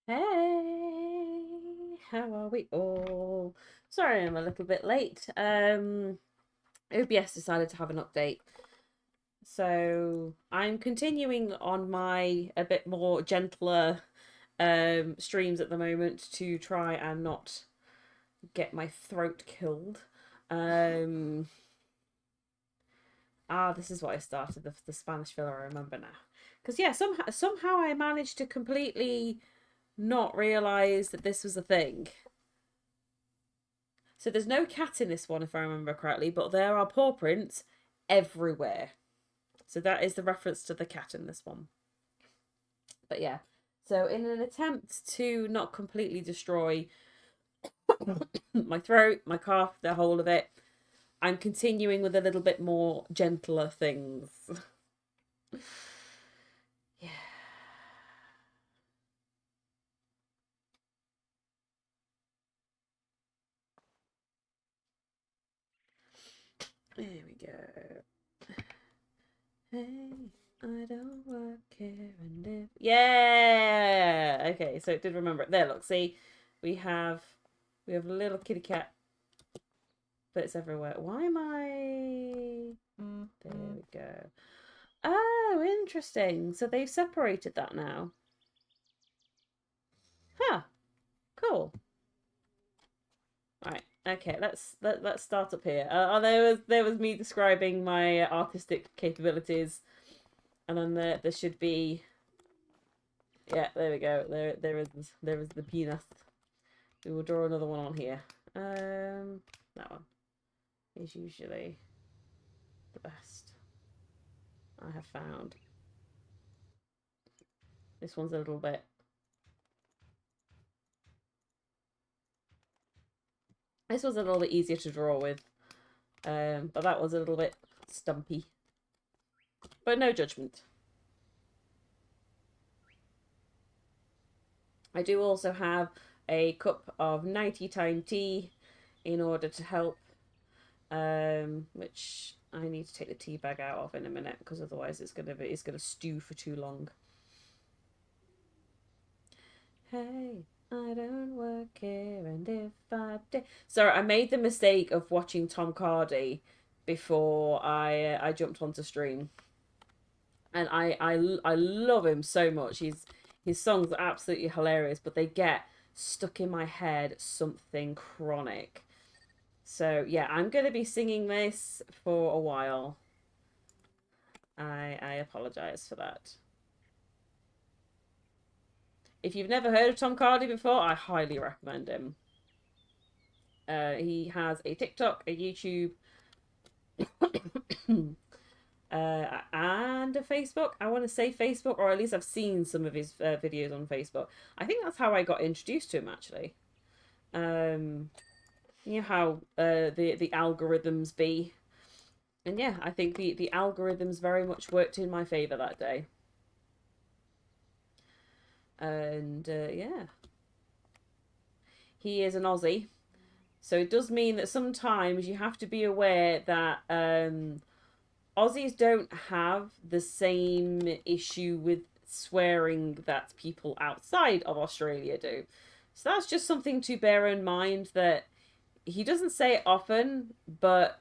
Hey, how are we all? Sorry, I'm a little bit late. OBS decided to have an update. So I'm continuing on my a bit more gentler streams at the moment to try and not get my throat killed. Um this is what I started the Spanish filler, I remember now. Because yeah, somehow I managed to completely not realize that this was a thing. So there's no cat in this one, if I remember correctly, but there are paw prints everywhere. So that is the reference to the cat in this one. But yeah, so in an attempt to not completely destroy my throat, my cough, the whole of it, I'm continuing with a little bit more gentler things. Yeah. There we go. Hey, I don't work here and live. Yeah. Okay, so it did remember it. There, look, see, we have a little kitty cat, but it's everywhere. Why am I? There we go. Oh, interesting. So they've separated that now. Huh. Cool. All right. Okay. Let's start up here. There was me describing my artistic capabilities, and then there should be. Yeah. There we go. There is the penis. We will draw another one on here. That one is usually the best I have found. This one's a little bit. This was a little bit easier to draw with, but that was a little bit stumpy. But no judgment. I do also have a cup of 90 time tea in order to help, which I need to take the tea bag out of in a minute because otherwise it's gonna stew for too long. Hey, I don't work here, and if I did. Sorry, I made the mistake of watching Tom Cardy before I jumped onto stream, and I love him so much. His songs are absolutely hilarious, but they get stuck in my head something chronic. So yeah, I'm gonna be singing this for a while. I apologize for that. If you've never heard of Tom Cardy before, I highly recommend him. He has a TikTok, a YouTube, and a Facebook. I want to say Facebook, or at least I've seen some of his videos on Facebook. I think that's how I got introduced to him, actually. Um, you know how the algorithms be, and yeah, I think the algorithms very much worked in my favor that day. And yeah, he is an Aussie, So it does mean that sometimes you have to be aware that Aussies don't have the same issue with swearing that people outside of Australia do. So that's just something to bear in mind, that he doesn't say it often, but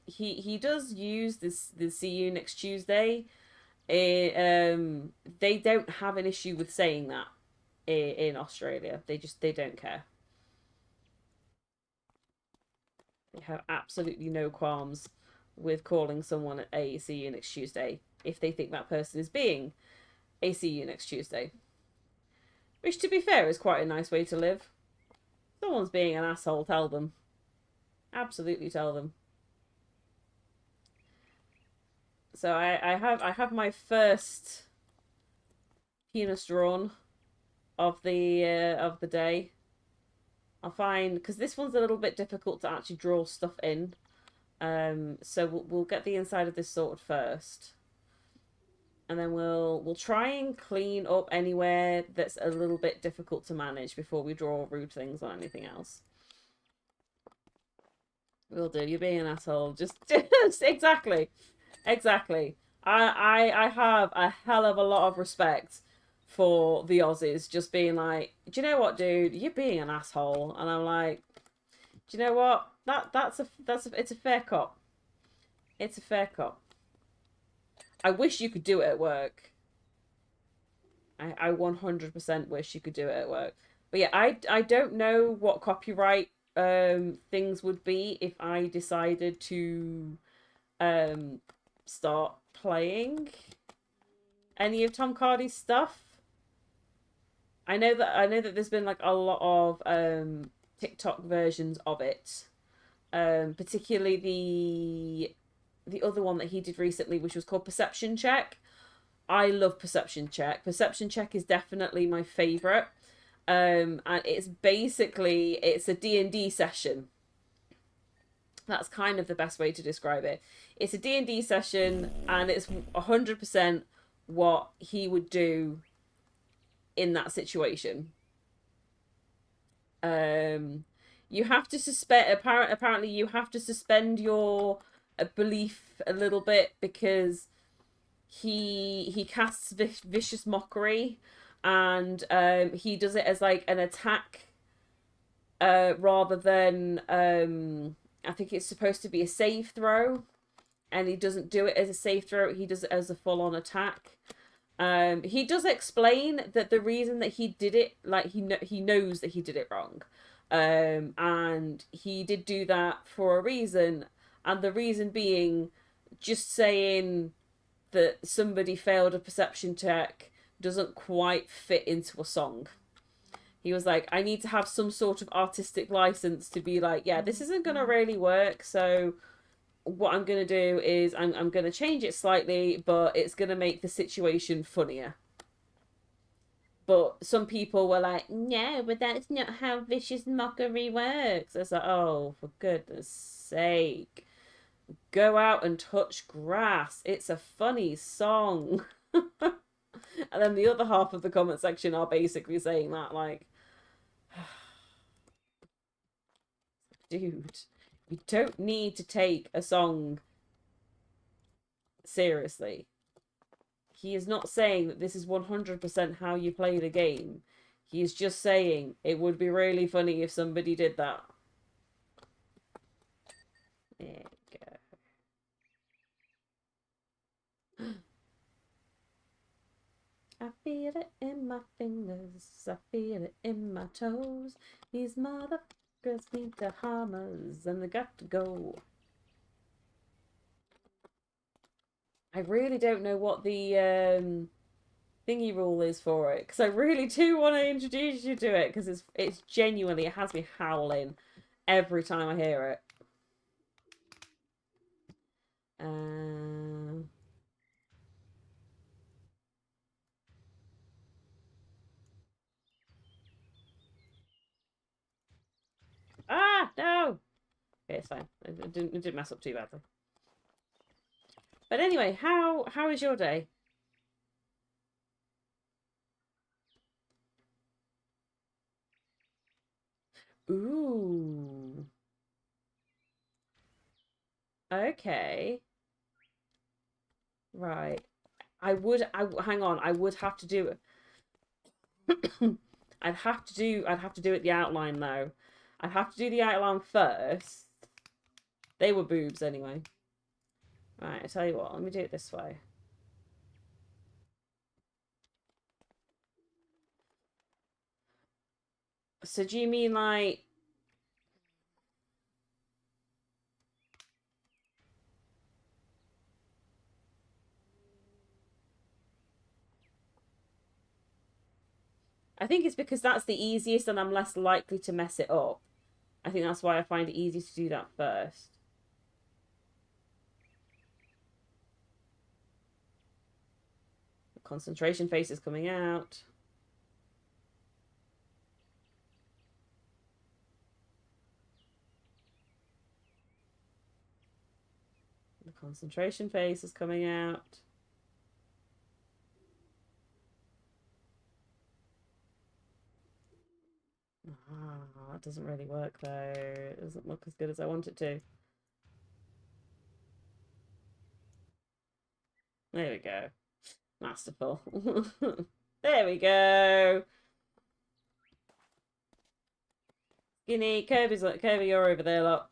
he does use the see you next Tuesday. They don't have an issue with saying that in Australia. They don't care. They have absolutely no qualms with calling someone a see you next Tuesday if they think that person is being a see you next Tuesday. Which, to be fair, is quite a nice way to live. If someone's being an asshole, tell them. Absolutely tell them. So I have my first penis drawn of the day. I'll find, because this one's a little bit difficult to actually draw stuff in. So we'll get the inside of this sorted first, and then we'll try and clean up anywhere that's a little bit difficult to manage before we draw rude things or anything else. Will do. You're being an asshole. Just exactly. I have a hell of a lot of respect for the Aussies just being like, do you know what, dude? You're being an asshole, and I'm like, do you know what? It's a fair cop. It's a fair cop. I wish you could do it at work. I 100% wish you could do it at work. But yeah, I don't know what copyright things would be if I decided to start playing any of Tom Hardy's stuff. I know that there's been like a lot of TikTok versions of it. Particularly the other one that he did recently, which was called Perception Check. I love Perception Check. Perception Check is definitely my favorite. And it's basically it's a D&D session. That's kind of the best way to describe it. It's a D&D session, and it's 100% what he would do in that situation. You have to suspend. Apparently, you have to suspend your belief a little bit, because he casts vicious mockery, and he does it as like an attack, rather than I think it's supposed to be a save throw, and he doesn't do it as a save throw. He does it as a full on attack. He does explain that the reason that he did it, like he knows that he did it wrong, and he did do that for a reason, and the reason being, just saying that somebody failed a perception check doesn't quite fit into a song. He was like, I need to have some sort of artistic license to be like, yeah, this isn't gonna really work, so what I'm going to do is I'm going to change it slightly, but it's going to make the situation funnier. But some people were like, no, but that's not how vicious mockery works. I was like, oh, for goodness sake. Go out and touch grass. It's a funny song. And then the other half of the comment section are basically saying that, like, dude, you don't need to take a song seriously. He is not saying that this is 100% how you play the game. He is just saying it would be really funny if somebody did that. There you go. I feel it in my fingers. I feel it in my toes. These motherfuckers need the hammers, and they got to go. I really don't know what the thingy rule is for it, because I really do want to introduce you to it, because it's genuinely, it has me howling every time I hear it. No. Okay, it's fine. It didn't mess up too badly. But anyway, how is your day? Ooh. Okay. Right. Hang on, I would have to do it. I'd have to do it the outline though. I'd have to do the outline first. They were boobs anyway. Right, I tell you what, let me do it this way. So do you mean like I think it's because that's the easiest and I'm less likely to mess it up. I think that's why I find it easy to do that first. The concentration face is coming out. The concentration face is coming out. Ah, that doesn't really work though. It doesn't look as good as I want it to. There we go. Masterful. There we go. Skinny. Kirby, you're over there, look.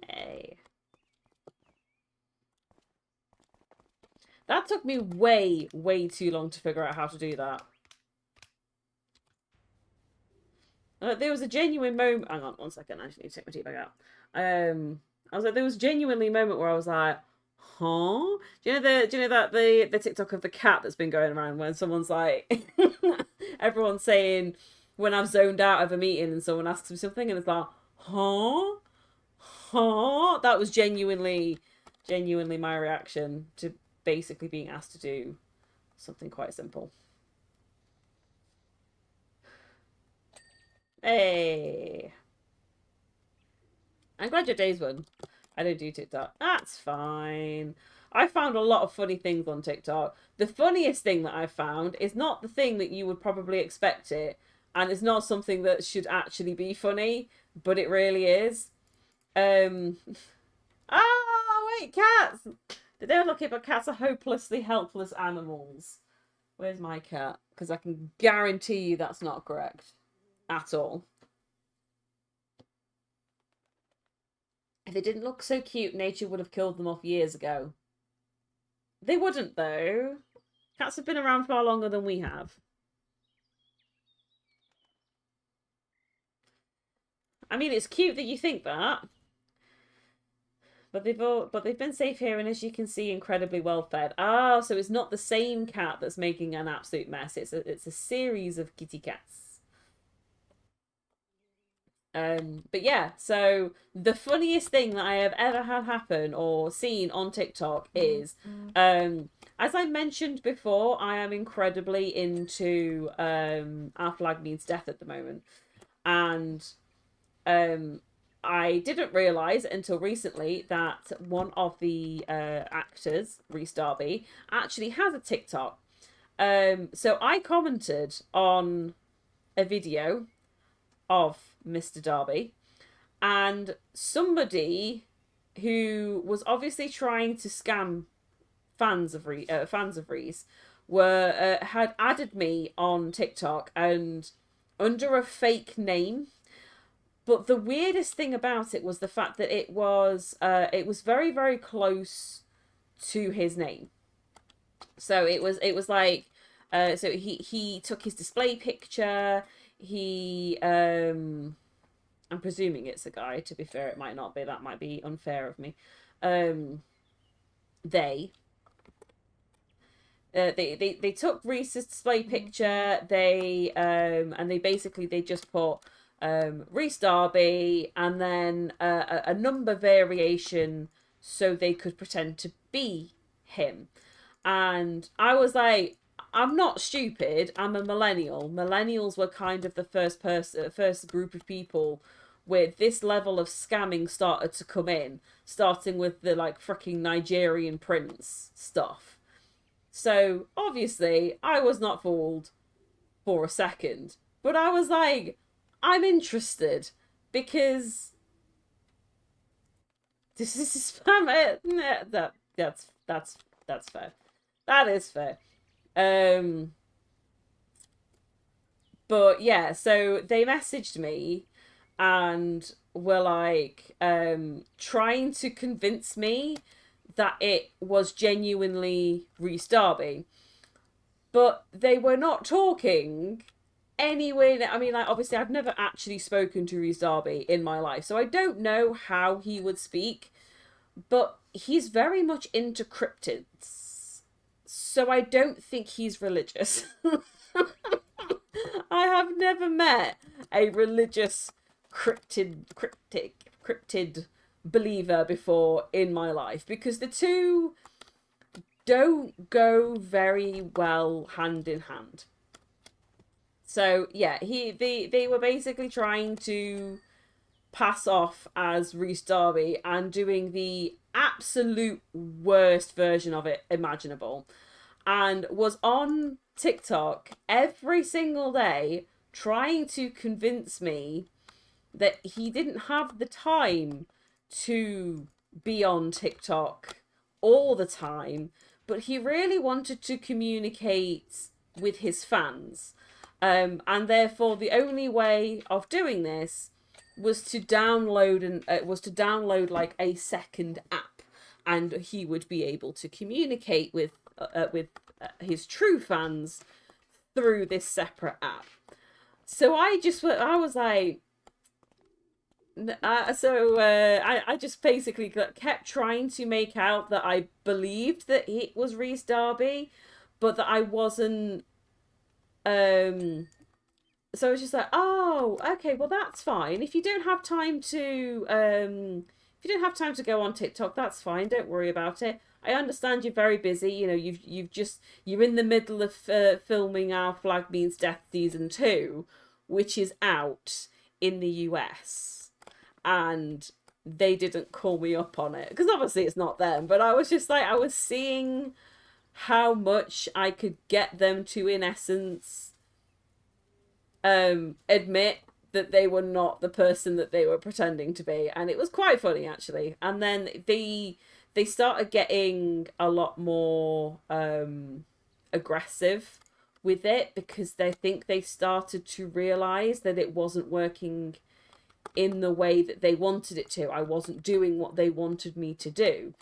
Hey. That took me way, way too long to figure out how to do that. There was a genuine moment. Hang on, 1 second. I just need to take my tea bag out. I was like, there was genuinely a moment where I was like, huh? Do you know that the TikTok of the cat that's been going around when someone's like, everyone's saying when I've zoned out of a meeting and someone asks me something and it's like, huh, huh? That was genuinely my reaction to basically being asked to do something quite simple. Hey. I'm glad your day's won. I don't do TikTok. That's fine. I found a lot of funny things on TikTok. The funniest thing that I found is not the thing that you would probably expect it, and it's not something that should actually be funny, but it really is. Um Oh wait, cats! They don't look it, but cats are hopelessly helpless animals. Where's my cat? Because I can guarantee you that's not correct. At all. If they didn't look so cute, nature would have killed them off years ago. They wouldn't, though. Cats have been around far longer than we have. I mean, it's cute that you think that, but they've been safe here, and as you can see, incredibly well fed. Ah, so it's not the same cat that's making an absolute mess. It's a series of kitty cats. But yeah, so the funniest thing that I have ever had happen or seen on TikTok is, as I mentioned before, I am incredibly into Our Flag Means Death at the moment, and um, I didn't realize until recently that one of the actors, Reese Darby, actually has a TikTok. So I commented on a video of Mr. Darby, and somebody who was obviously trying to scam fans of Reese had added me on TikTok and under a fake name. But the weirdest thing about it was the fact that it was very very close to his name. So it was like so he took his display picture. He I'm presuming it's a guy. To be fair, it might not be. That might be unfair of me. Um, they they took Reese's display picture. And they just put Reese Darby and then a number variation so they could pretend to be him. And I was like, I'm not stupid. I'm a millennial. Millennials were kind of the first group of people where this level of scamming started to come in, starting with the like freaking Nigerian prince stuff. So obviously, I was not fooled for a second, but I was like, I'm interested because this is spam. That's fair. That is fair. Um, but yeah, so they messaged me and were like trying to convince me that it was genuinely Rhys Darby, but they were not talking anyway. I mean, like, obviously I've never actually spoken to Rhys Darby in my life, so I don't know how he would speak, but he's very much into cryptids, so I don't think he's religious. I have never met a religious cryptid believer before in my life, because the two don't go very well hand in hand. So yeah, they were basically trying to pass off as Rhys Darby and doing the absolute worst version of it imaginable, and was on TikTok every single day trying to convince me that he didn't have the time to be on TikTok all the time, but he really wanted to communicate with his fans. And therefore, the only way of doing this was to download like a second app, and he would be able to communicate with his true fans through this separate app. So I was like, I just basically kept trying to make out that I believed that it was Rhys Darby, but that I wasn't. So I was just like, oh, okay, well that's fine. If you don't have time to go on TikTok, that's fine. Don't worry about it. I understand you're very busy. You know, you're in the middle of filming Our Flag Means Death season 2, which is out in the US, and they didn't call me up on it because obviously it's not them. But I was just like, I was seeing how much I could get them to, in essence, admit that they were not the person that they were pretending to be, and it was quite funny actually. And then they started getting a lot more aggressive with it, because they think they started to realize that it wasn't working in the way that they wanted it to. I wasn't doing what they wanted me to do,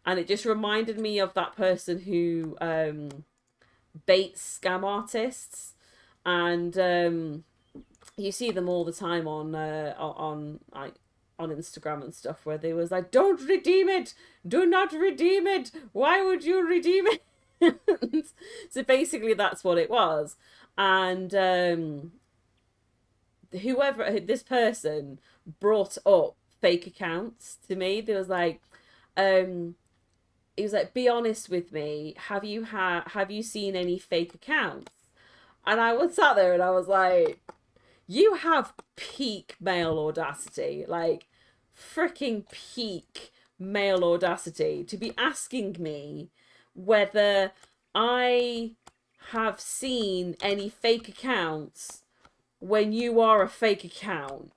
and it just reminded me of that person who baits scam artists, and you see them all the time on Instagram and stuff, where they was like, "Don't redeem it, do not redeem it. Why would you redeem it?" So basically, that's what it was, and whoever this person brought up fake accounts to me. There was like, he was like, "Be honest with me. Have you seen any fake accounts?" And I was sat there and I was like, you have peak male audacity, like freaking peak male audacity, to be asking me whether I have seen any fake accounts when you are a fake account.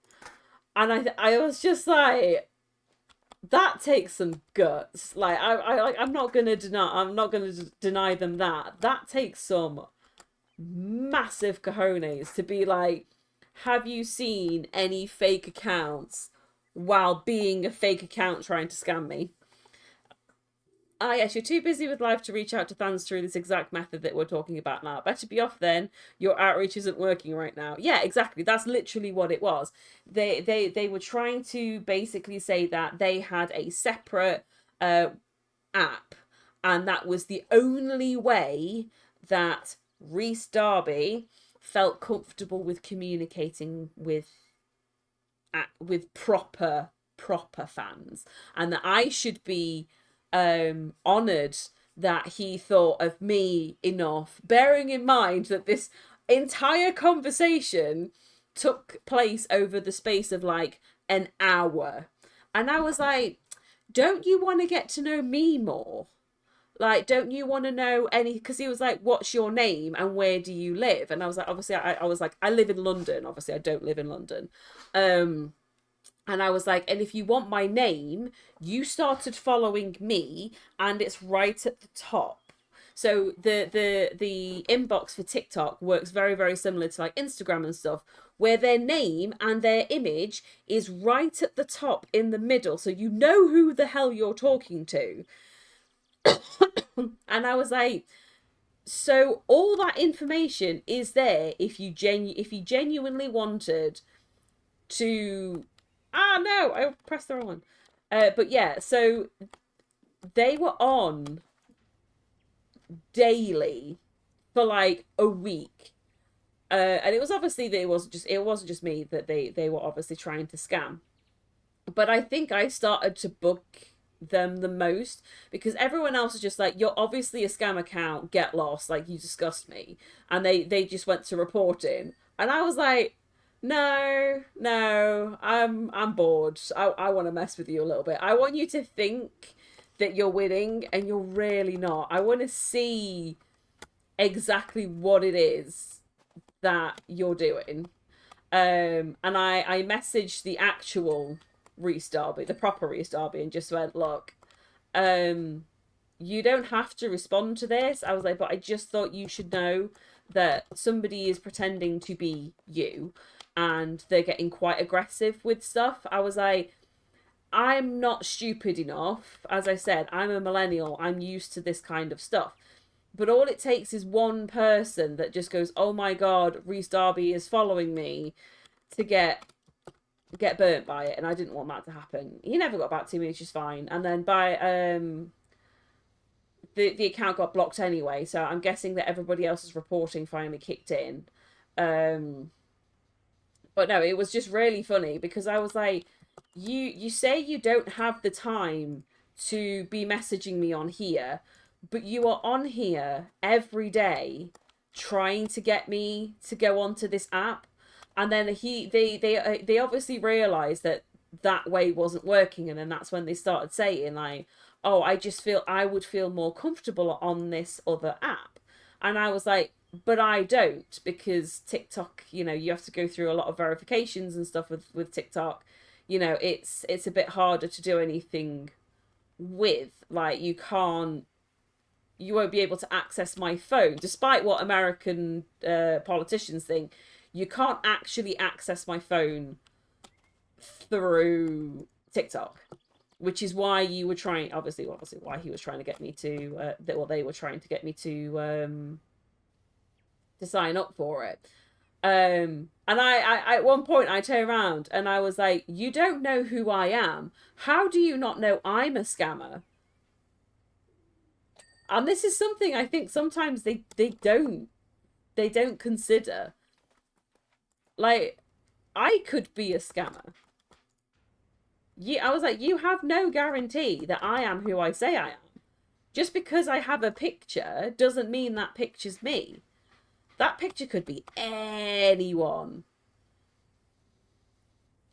And I was just like, that takes some guts. Like I'm not gonna deny them that. That takes some massive cojones to be like, have you seen any fake accounts while being a fake account trying to scam me? Ah, yes, you're too busy with life to reach out to fans through this exact method that we're talking about now. Better be off then. Your outreach isn't working right now. Yeah, exactly. That's literally what it was. They were trying to basically say that they had a separate app, and that was the only way that Rhys Darby felt comfortable with communicating with proper fans, and that I should be honoured that he thought of me enough, bearing in mind that this entire conversation took place over the space of like an hour. And I was like, don't you want to get to know me more? Like, don't you want to know any? Because he was like, what's your name and where do you live? And I was like, obviously, I was like, I live in London. Obviously, I don't live in London. And I was like, and if you want my name, you started following me, and it's right at the top. So the inbox for TikTok works very, very similar to like Instagram and stuff, where their name and their image is right at the top in the middle, so you know who the hell you're talking to. And I was like, so all that information is there if you genuinely wanted to. Ah, no, I pressed the wrong one. But yeah, so they were on daily for like a week. And it was obviously that it wasn't just me that they were obviously trying to scam. But I think I started to book them the most because everyone else is just like, you're obviously a scam account, get lost, like you disgust me. And they just went to reporting. And I was like, no, no, I'm bored. I want to mess with you a little bit. I want you to think that you're winning and you're really not. I want to see exactly what it is that you're doing. And I messaged the actual Reese Darby, the proper Reese Darby, and just went, look, you don't have to respond to this. I was like, but I just thought you should know that somebody is pretending to be you and they're getting quite aggressive with stuff. I was like, I'm not stupid enough. As I said, I'm a millennial. I'm used to this kind of stuff. But all it takes is one person that just goes, oh my God, Reese Darby is following me, to get burnt by it. And I didn't want that to happen. He never got back to me, which is fine. And then by the account got blocked anyway, so I'm guessing that everybody else's reporting finally kicked in. But no, it was just really funny because I was like, you say you don't have the time to be messaging me on here, but you are on here every day trying to get me to go onto this app. And then they obviously realized that that way wasn't working, and then that's when they started saying like, oh, I just feel I would feel more comfortable on this other app. And I was like, but I don't, because TikTok, you have to go through a lot of verifications and stuff with TikTok. It's a bit harder to do anything with. Like, you won't be able to access my phone, despite what American politicians think. You can't actually access my phone through TikTok, which is why you were trying, obviously why he was trying to get me to, they were trying to get me to sign up for it. And I at one point I turned around and I was like, you don't know who I am. How do you not know I'm a scammer? And this is something I think sometimes they don't consider. Like, I could be a scammer. I was like, you have no guarantee that I am who I say I am. Just because I have a picture doesn't mean that picture's me. That picture could be anyone.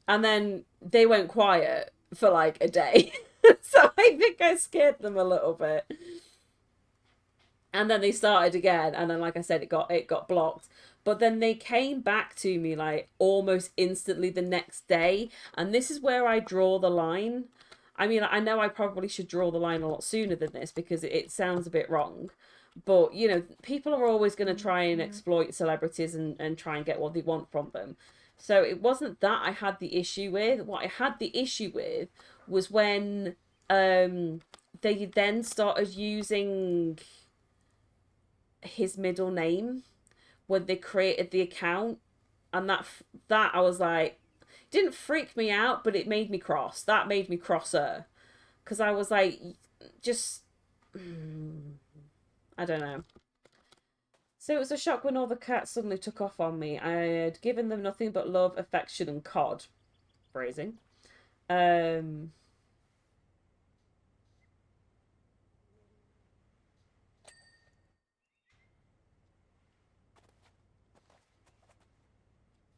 And then they went quiet for like a day. So I think I scared them a little bit. And then they started again, and then like I said, it got blocked. But then they came back to me like almost instantly the next day, and this is where I draw the line. I mean, I know I probably should draw the line a lot sooner than this because it sounds a bit wrong. But, people are always going to try and exploit celebrities and try and get what they want from them. So it wasn't that I had the issue with. What I had the issue with was when they then started using his middle name when they created the account, and that I was like, didn't freak me out, but it made me cross. That made me crosser because I was like, just I don't know. So it was a shock when all the cats suddenly took off on me. I had given them nothing but love, affection, and cod. Phrasing. Um.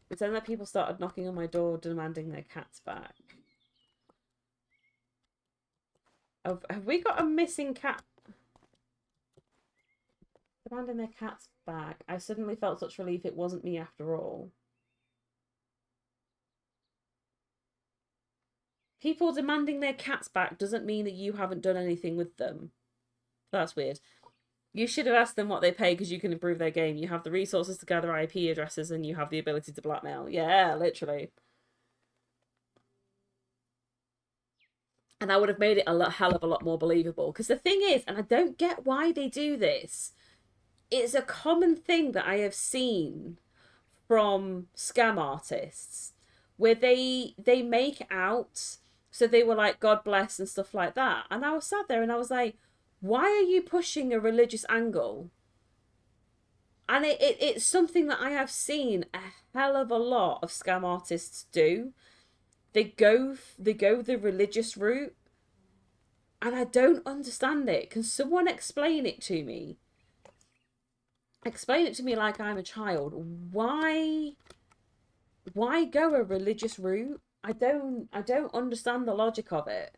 But then that people started knocking on my door demanding their cats back. Have we got a missing cat? Demanding their cats back. I suddenly felt such relief it wasn't me after all. People demanding their cats back doesn't mean that you haven't done anything with them. That's weird. You should have asked them what they pay because you can improve their game. You have the resources to gather IP addresses and you have the ability to blackmail. Yeah, literally. And that would have made it a hell of a lot more believable. Because the thing is, and I don't get why they do this, it's a common thing that I have seen from scam artists where they make out, so they were like God bless and stuff like that, and I was sat there and I was like, why are you pushing a religious angle? And it's something that I have seen a hell of a lot of scam artists do. They go the religious route, and I don't understand it. Can someone explain it to me? Explain it to me like I'm a child. Why go a religious route? I don't understand the logic of it.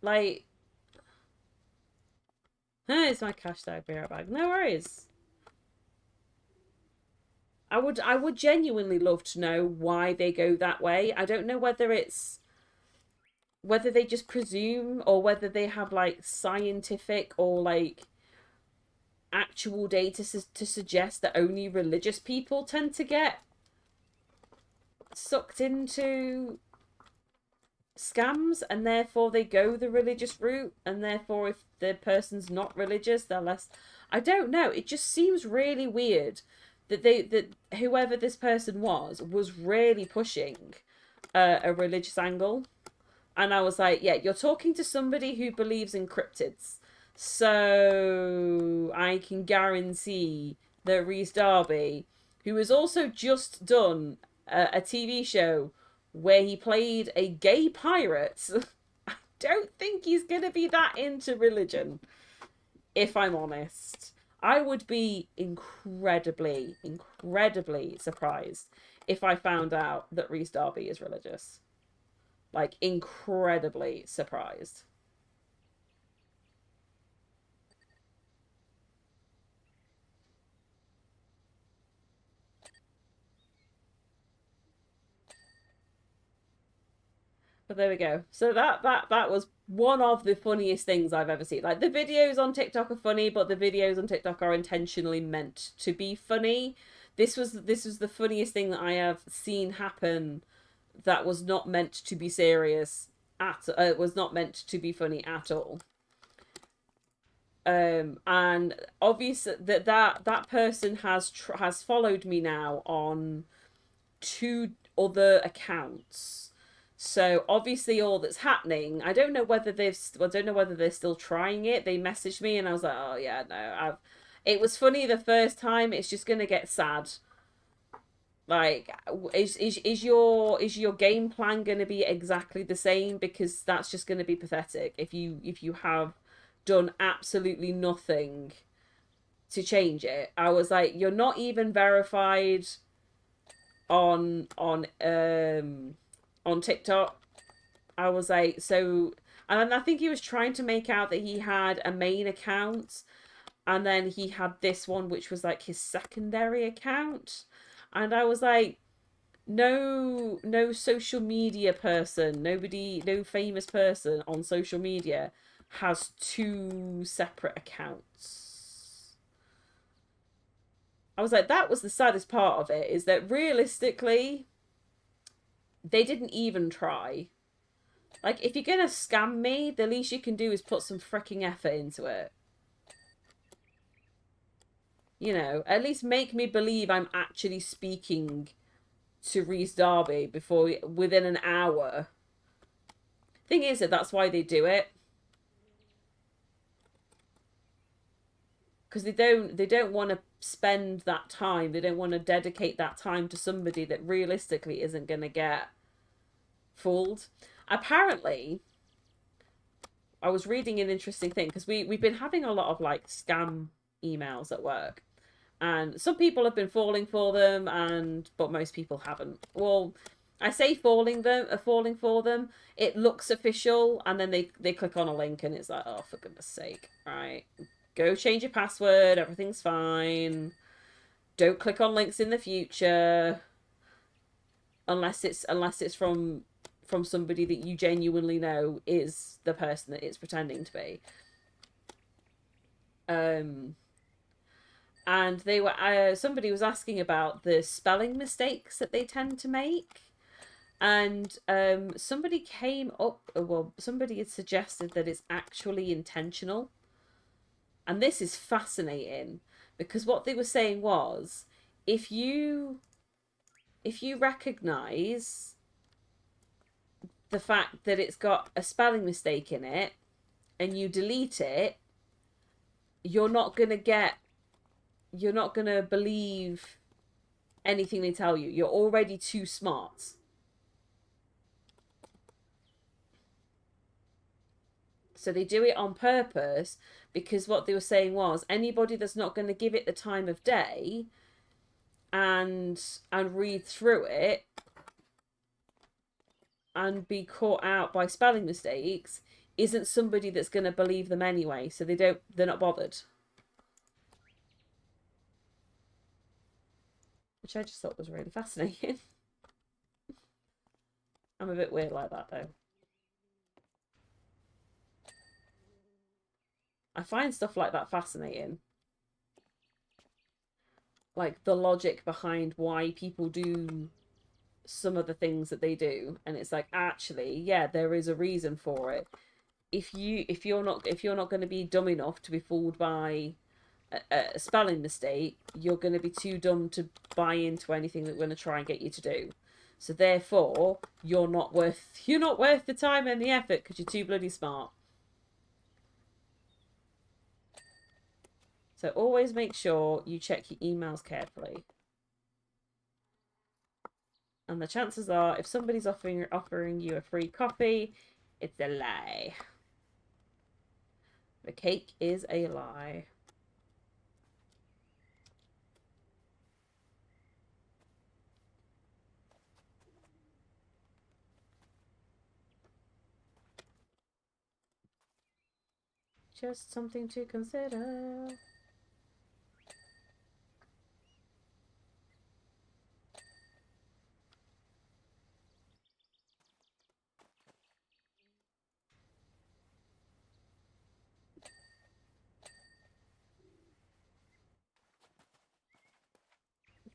Like, it's my cash tag, be right back. No worries. I would genuinely love to know why they go that way. I don't know whether they just presume or whether they have like scientific or like actual data to suggest that only religious people tend to get sucked into scams and therefore they go the religious route, and therefore if the person's not religious they're less. I don't know, it just seems really weird that whoever this person was really pushing a religious angle. And I was like, yeah, you're talking to somebody who believes in cryptids, so I can guarantee that Rhys Darby, who has also just done a TV show where he played a gay pirate, I don't think he's going to be that into religion, if I'm honest. I would be incredibly, incredibly surprised if I found out that Rhys Darby is religious. Like, incredibly surprised. But there we go. So that was one of the funniest things I've ever seen. Like, the videos on TikTok are funny, but the videos on TikTok are intentionally meant to be funny. This was the funniest thing that I have seen happen that was not meant to be serious at was not meant to be funny at all. And obviously that person has followed me now on two other accounts. So obviously all that's happening, I don't know whether they're still trying it. They messaged me and I was like, oh yeah, no, it was funny the first time. It's just gonna get sad. Like, is your game plan going to be exactly the same? Because that's just going to be pathetic if you have done absolutely nothing to change it. I was like, you're not even verified on on TikTok. I was like, so, and I think he was trying to make out that he had a main account and then he had this one which was like his secondary account. And I was like, no social media person, nobody, no famous person on social media has two separate accounts. I was like, that was the saddest part of it, is that realistically they didn't even try. Like, if you're gonna scam me, the least you can do is put some freaking effort into it. You know, at least make me believe I'm actually speaking to Rhys Darby within an hour. Thing is that that's why they do it, because they don't want to spend that time. They don't want to dedicate that time to somebody that realistically isn't going to get fooled. Apparently, I was reading an interesting thing because we've been having a lot of like scam emails at work, and some people have been falling for them, but most people haven't. Well, I say falling for them. It looks official, and then they click on a link, and it's like, oh, for goodness sake, right? Go change your password. Everything's fine. Don't click on links in the future. unless it's from somebody that you genuinely know is the person that it's pretending to be. And they were somebody was asking about the spelling mistakes that they tend to make, and somebody came up, well, somebody had suggested that it's actually intentional. And this is fascinating, because what they were saying was, if you recognize the fact that it's got a spelling mistake in it and you delete it, you're not going to believe anything they tell you. You're already too smart. So they do it on purpose, because what they were saying was, anybody that's not going to give it the time of day and read through it and be caught out by spelling mistakes isn't somebody that's going to believe them anyway. So they're not bothered. Which I just thought was really fascinating. I'm a bit weird like that, though. I find stuff like that fascinating. Like the logic behind why people do some of the things that they do, and it's like, actually, yeah, there is a reason for it. If you're not going to be dumb enough to be fooled by a spelling mistake, you're going to be too dumb to buy into anything that we're going to try and get you to do. So therefore, you're not worth the time and the effort, because you're too bloody smart. So always make sure you check your emails carefully. And the chances are, if somebody's offering you a free copy, it's a lie. The cake is a lie. Just something to consider.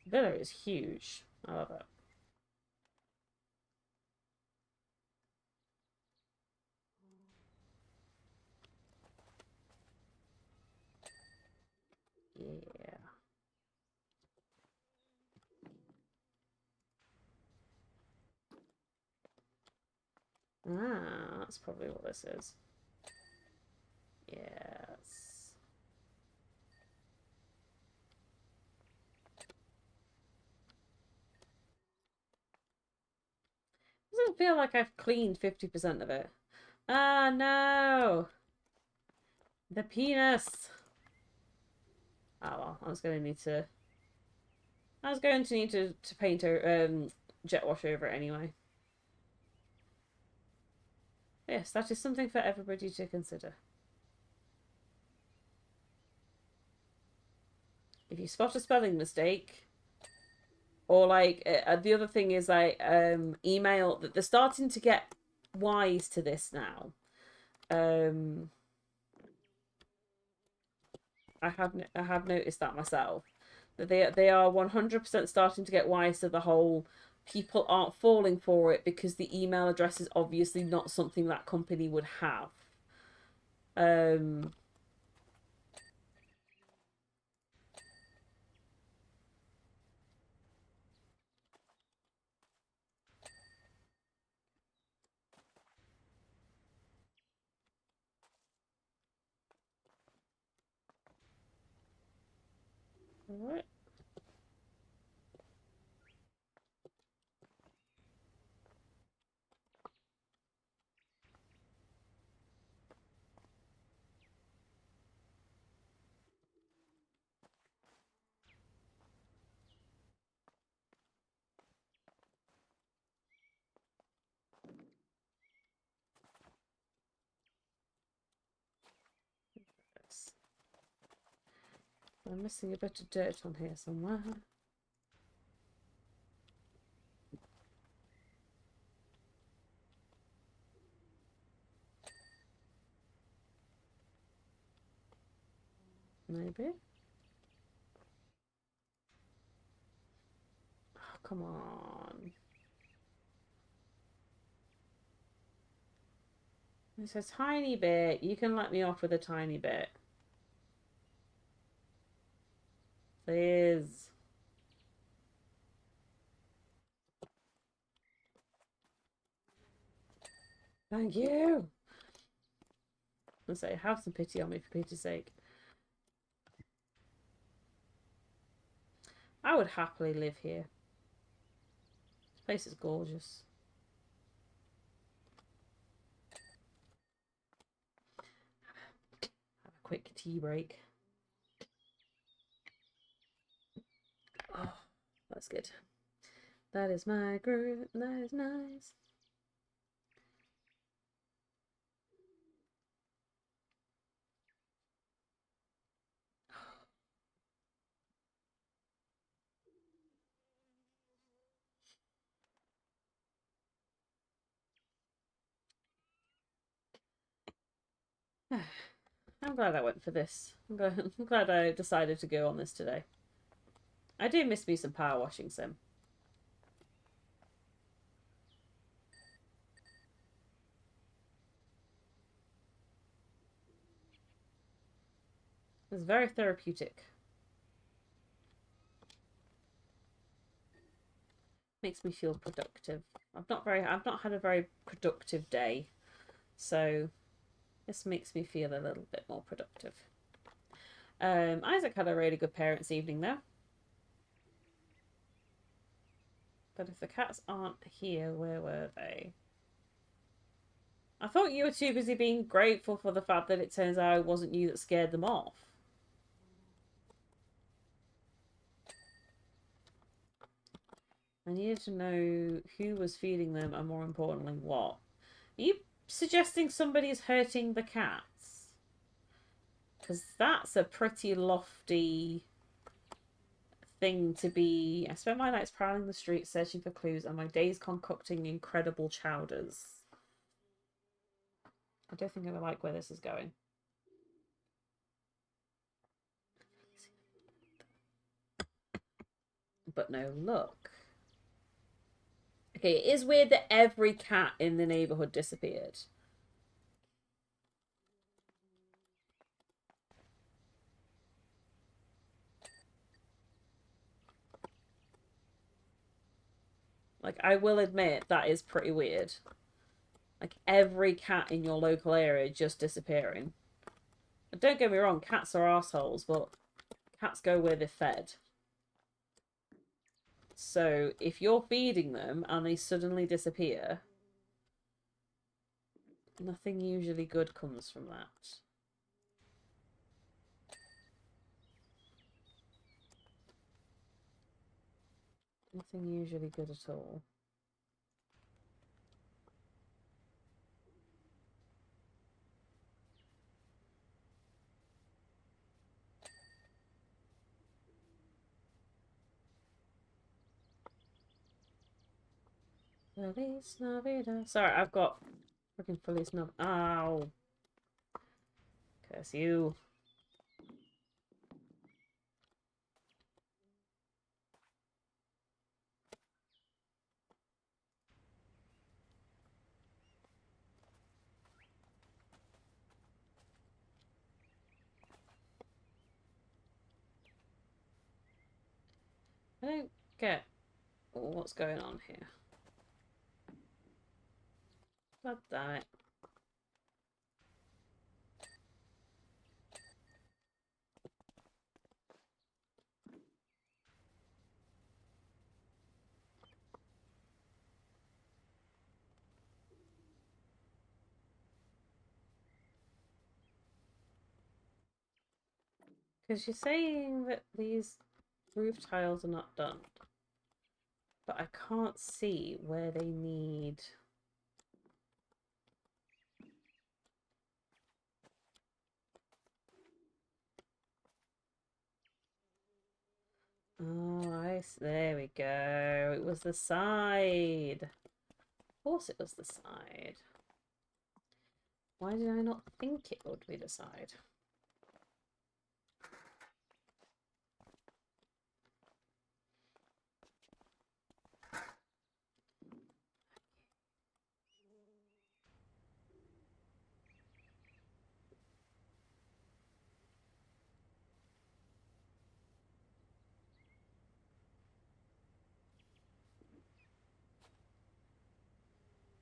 The villa is huge. I love it. Yeah. Ah, that's probably what this is. Yes. Doesn't feel like I've cleaned 50% of it. Ah, no. The penis. Oh well, I was going to need to paint a jet wash over it anyway. Yes, that is something for everybody to consider. If you spot a spelling mistake, or like the other thing is like email that they're starting to get wise to this now. I have noticed that myself, that they are 100% starting to get wise to the whole, people aren't falling for it because the email address is obviously not something that company would have. All right. I'm missing a bit of dirt on here somewhere. Maybe. Oh, come on. It's a tiny bit. You can let me off with a tiny bit. Please. Thank you. I say, have some pity on me for pity's sake. I would happily live here. This place is gorgeous. Have a quick tea break. Oh, that's good. That is my groove. That is nice. I'm glad I went for this. I'm glad I decided to go on this today. I do miss me some power washing sim. It's very therapeutic. Makes me feel productive. I've not had a very productive day, so this makes me feel a little bit more productive. Isaac had a really good parents' evening though. But if the cats aren't here, where were they? I thought you were too busy being grateful for the fact that it turns out it wasn't you that scared them off. I needed to know who was feeding them and more importantly what. Are you suggesting somebody's hurting the cats? Because that's a pretty lofty thing to be. I spent my nights prowling the streets searching for clues and my days concocting incredible chowders. I don't think I like where this is going. But no, look. Okay, it is weird that every cat in the neighborhood disappeared. Like, I will admit that is pretty weird. Like, every cat in your local area just disappearing. But don't get me wrong, cats are assholes, but cats go where they're fed. So, if you're feeding them and they suddenly disappear, nothing usually good comes from that. Nothing usually good at all. Feliz Navidad. Sorry, I've got freaking Feliz Navidad. Ow. Curse you. I don't get what's going on here. God damn it. Because you're saying that these roof tiles are not done. But I can't see where they need... Oh, there we go. It was the side. Of course it was the side. Why did I not think it would be the side?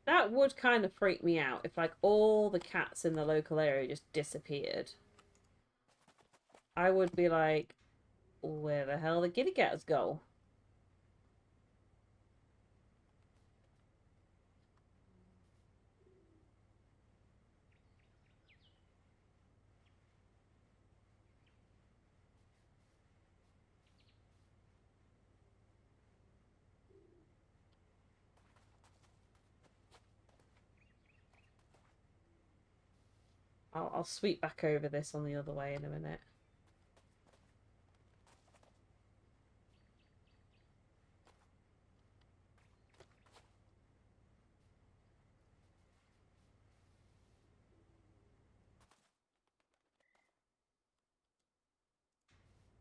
That would kind of freak me out if like all the cats in the local area just disappeared. I would be like, where the hell the kitty cats go? I'll sweep back over this on the other way in a minute.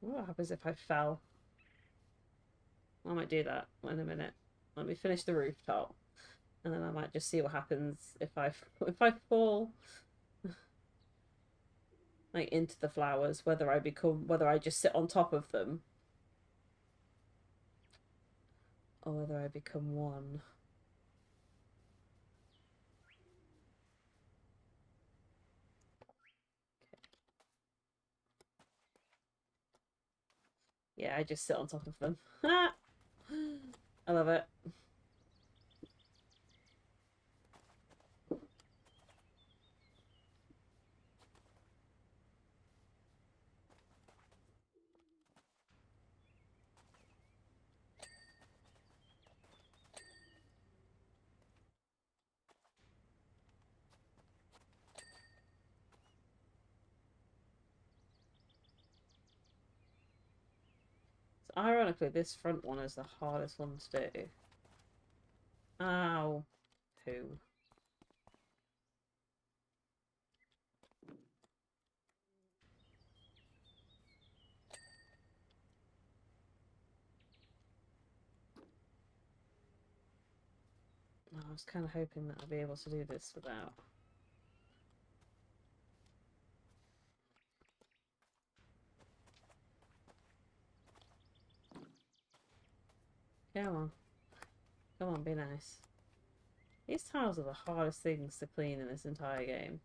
What happens if I fell? I might do that in a minute. Let me finish the rooftop, and then I might just see what happens if I if I fall like into the flowers. Whether I just sit on top of them, or whether I become one. Yeah, I just sit on top of them. I love it. So ironically, this front one is the hardest one to do. Ow. Poo. I was kind of hoping that I'd be able to do this without. Come on. Come on, be nice. These tiles are the hardest things to clean in this entire game.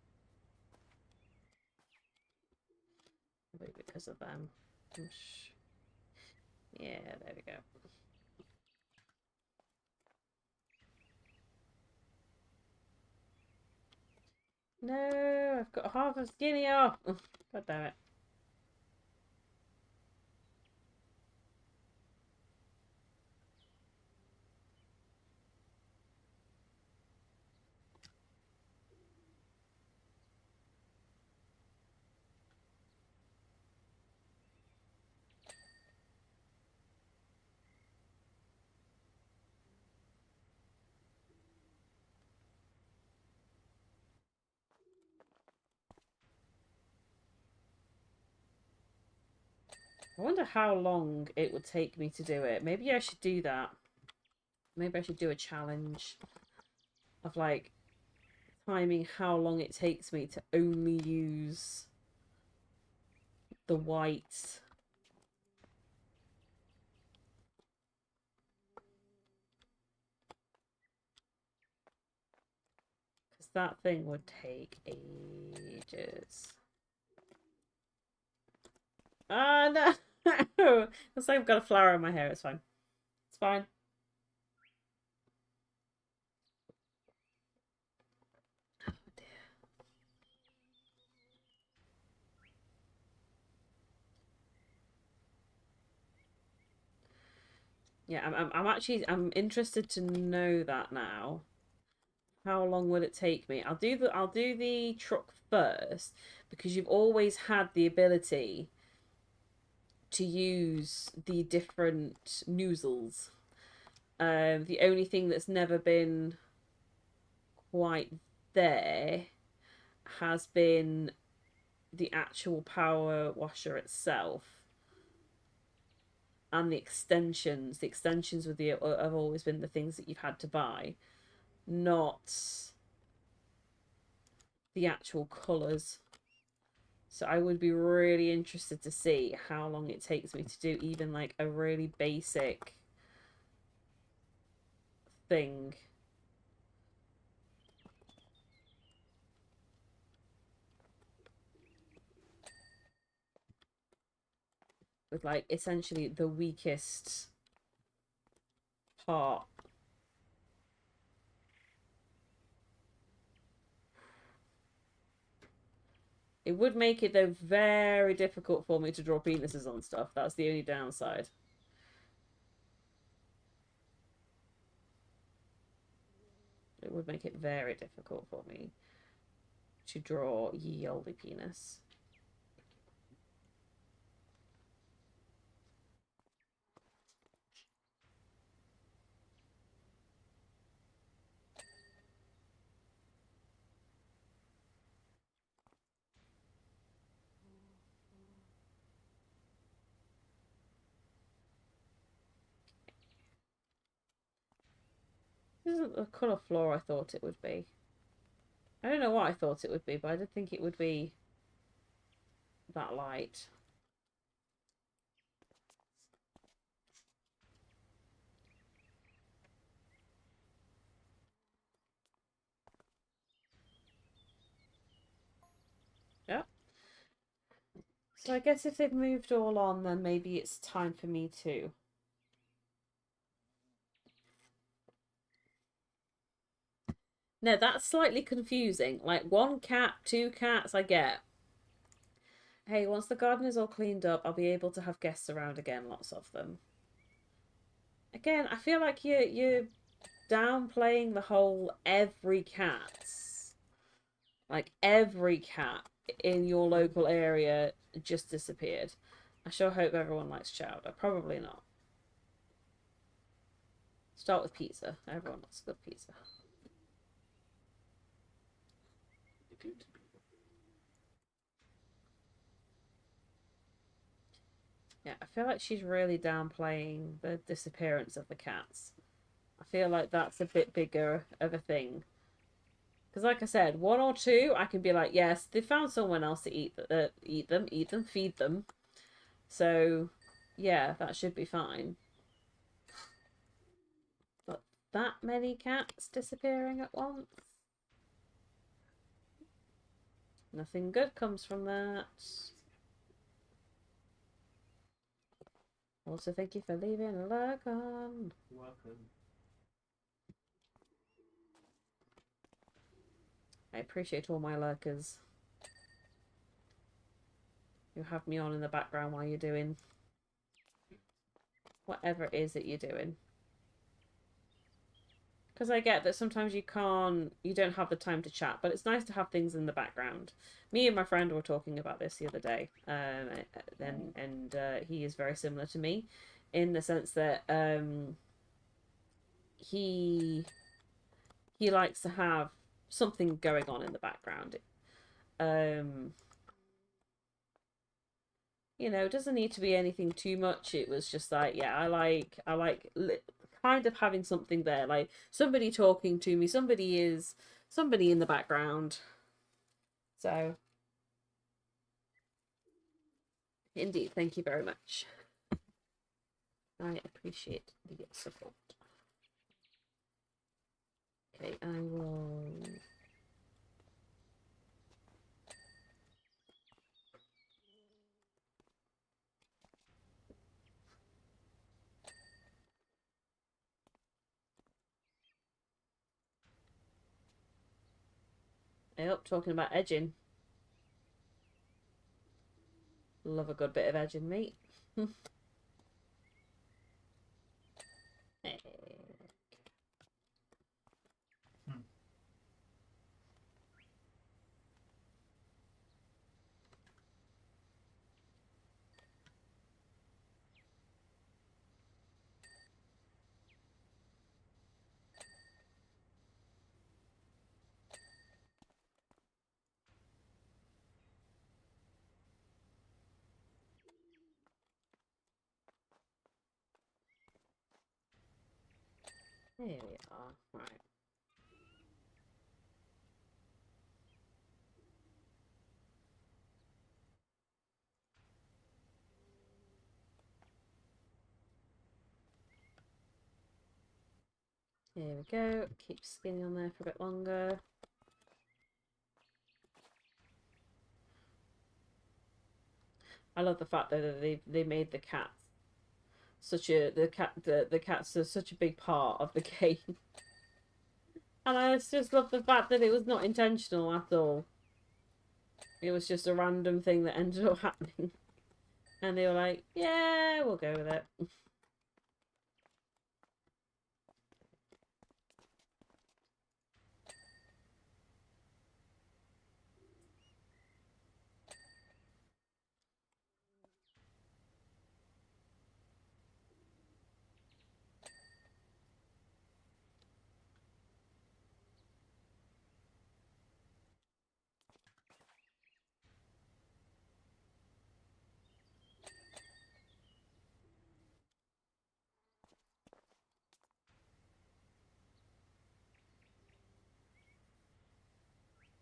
Maybe because of them. Yeah, there we go. No, I've got half a skinny off. God damn it. I wonder how long it would take me to do it. Maybe I should do that. Maybe I should do a challenge of like timing how long it takes me to only use the white. Because that thing would take ages. Ah, no! Looks like I've got a flower in my hair. It's fine. It's fine. Oh, dear. Yeah, I'm interested to know that now. How long will it take me? I'll do the truck first because you've always had the ability to use the different noozles. The only thing that's never been quite there has been the actual power washer itself and the extensions. The extensions have always been the things that you've had to buy, not the actual colours. So I would be really interested to see how long it takes me to do even like a really basic thing. with like essentially the weakest part. It would make it, though, very difficult for me to draw penises on stuff. That's the only downside. It would make it very difficult for me to draw ye olde penis. This isn't the colour floor I thought it would be. I don't know what I thought it would be, but I didn't think it would be that light. Yeah. So I guess if they've moved all on, then maybe it's time for me to. No, that's slightly confusing. Like 1 cat, 2 cats, I get. Hey, once the garden is all cleaned up, I'll be able to have guests around again, lots of them. Again, I feel like you're downplaying the whole every cat's. Like every cat in your local area just disappeared. I sure hope everyone likes chowder. Probably not. Start with pizza. Everyone likes good pizza. Yeah, I feel like she's really downplaying the disappearance of the cats. I feel like that's a bit bigger of a thing. Because, like I said, 1 or 2, I can be like, yes, they found someone else to eat them, feed them. So, yeah, that should be fine. But that many cats disappearing at once? Nothing good comes from that. Also, thank you for leaving a like on. Welcome. I appreciate all my lurkers. You have me on in the background while you're doing whatever it is that you're doing. Because I get that sometimes you don't have the time to chat, but it's nice to have things in the background. Me and my friend were talking about this the other day, and he is very similar to me, in the sense that he likes to have something going on in the background. You know, it doesn't need to be anything too much. It was just like, yeah, I like kind of having something there, like somebody talking to me, somebody in the background. So, indeed, thank you very much. I appreciate the support. Okay, I will. Yep, talking about edging. Love a good bit of edging, mate. Here we are. Right. Here we go. Keep skinny on there for a bit longer. I love the fact that they made the cats such a the cats are such a big part of the game. And I just love the fact that it was not intentional at all. It was just a random thing that ended up happening. And they were like, yeah, we'll go with it.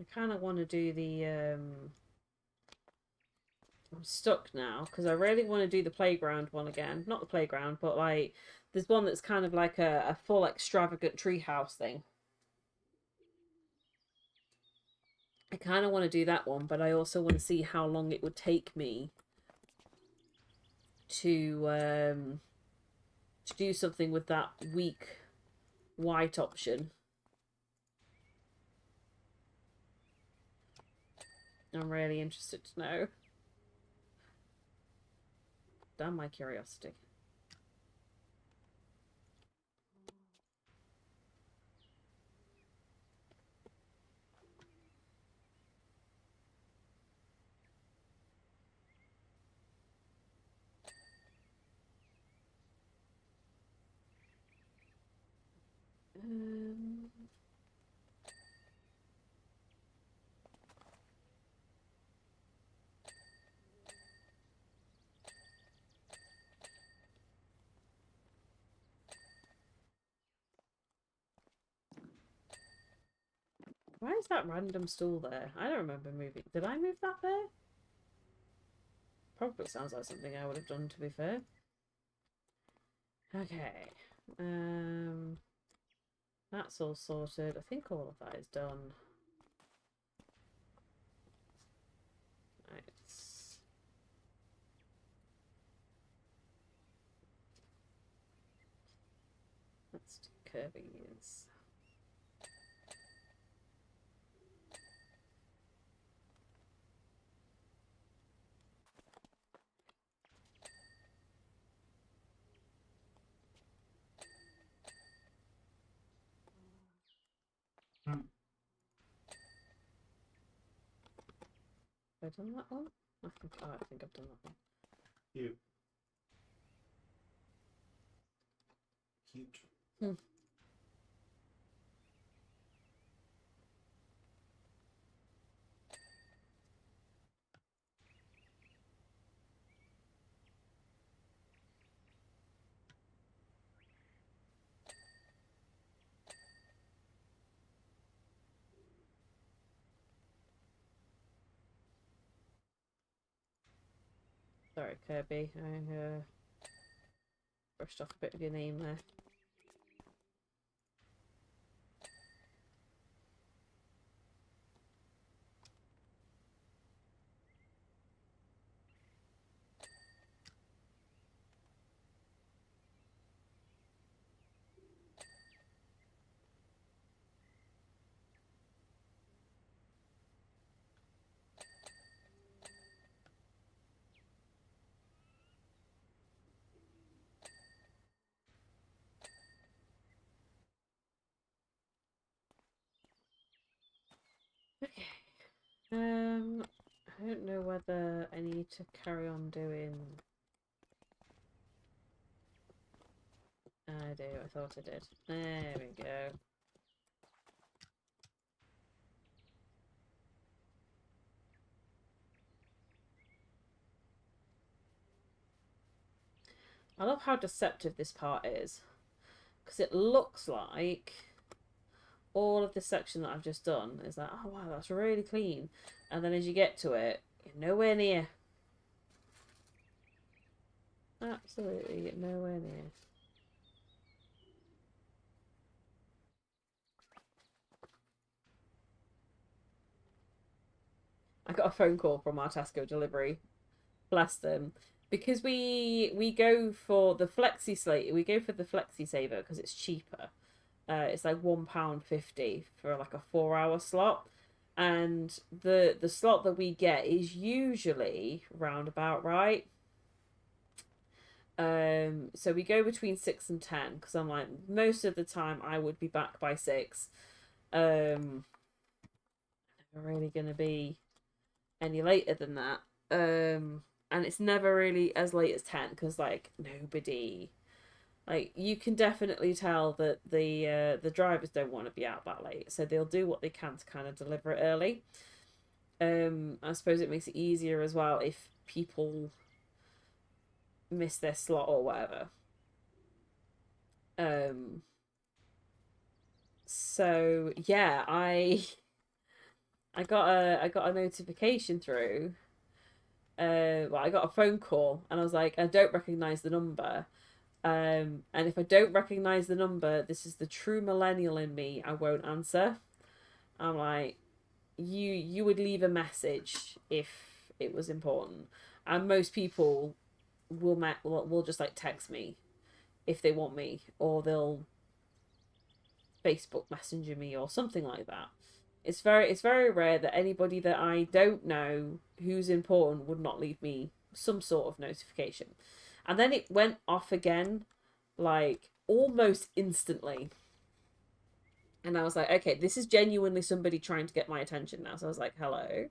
I kind of want to do the I'm stuck now because I really want to do the playground one again. Not the playground, but like there's one that's kind of like a full extravagant treehouse thing. I kind of want to do that one, but I also want to see how long it would take me to do something with that weak white option. I'm really interested to know. Damn my curiosity. Um, why is that random stool there? I don't remember moving. Did I move that there? Probably sounds like something I would have done, to be fair. Okay. That's all sorted. I think all of that is done. Right. Let's do Kirby's. Have I done that one? I think I've done that one. Cute. Cute. Sorry, Kirby. I brushed off a bit of your name there. Okay. I don't know whether I need to carry on doing. I do. I thought I did. There we go. I love how deceptive this part is, because it looks like all of this section that I've just done is like, oh wow, that's really clean, and then as you get to it, you're nowhere near. Absolutely nowhere near. I got a phone call from our Tesco delivery Bless them. Because we go for the flexi slate, we go for the flexi saver because it's cheaper. It's like £1.50 for like a 4 hour slot, and the slot that we get is usually roundabout right. So we go between 6 and 10 because I'm like most of the time I would be back by 6. Never really gonna be any later than that. And it's never really as late as 10 because like nobody, like you can definitely tell that the drivers don't want to be out that late, so they'll do what they can to kind of deliver it early. I suppose it makes it easier as well if people miss their slot or whatever. Um, so yeah, I got a notification through. Well, I got a phone call and I was like, I don't recognize the number. And if I don't recognize the number, this is the true millennial in me. I won't answer. I'm like, you would leave a message if it was important, and most people will just like text me if they want me, or they'll Facebook Messenger me or something like that. It's very rare that anybody that I don't know who's important would not leave me some sort of notification. And then it went off again, like almost instantly. And I was like, okay, this is genuinely somebody trying to get my attention now. So I was like, hello.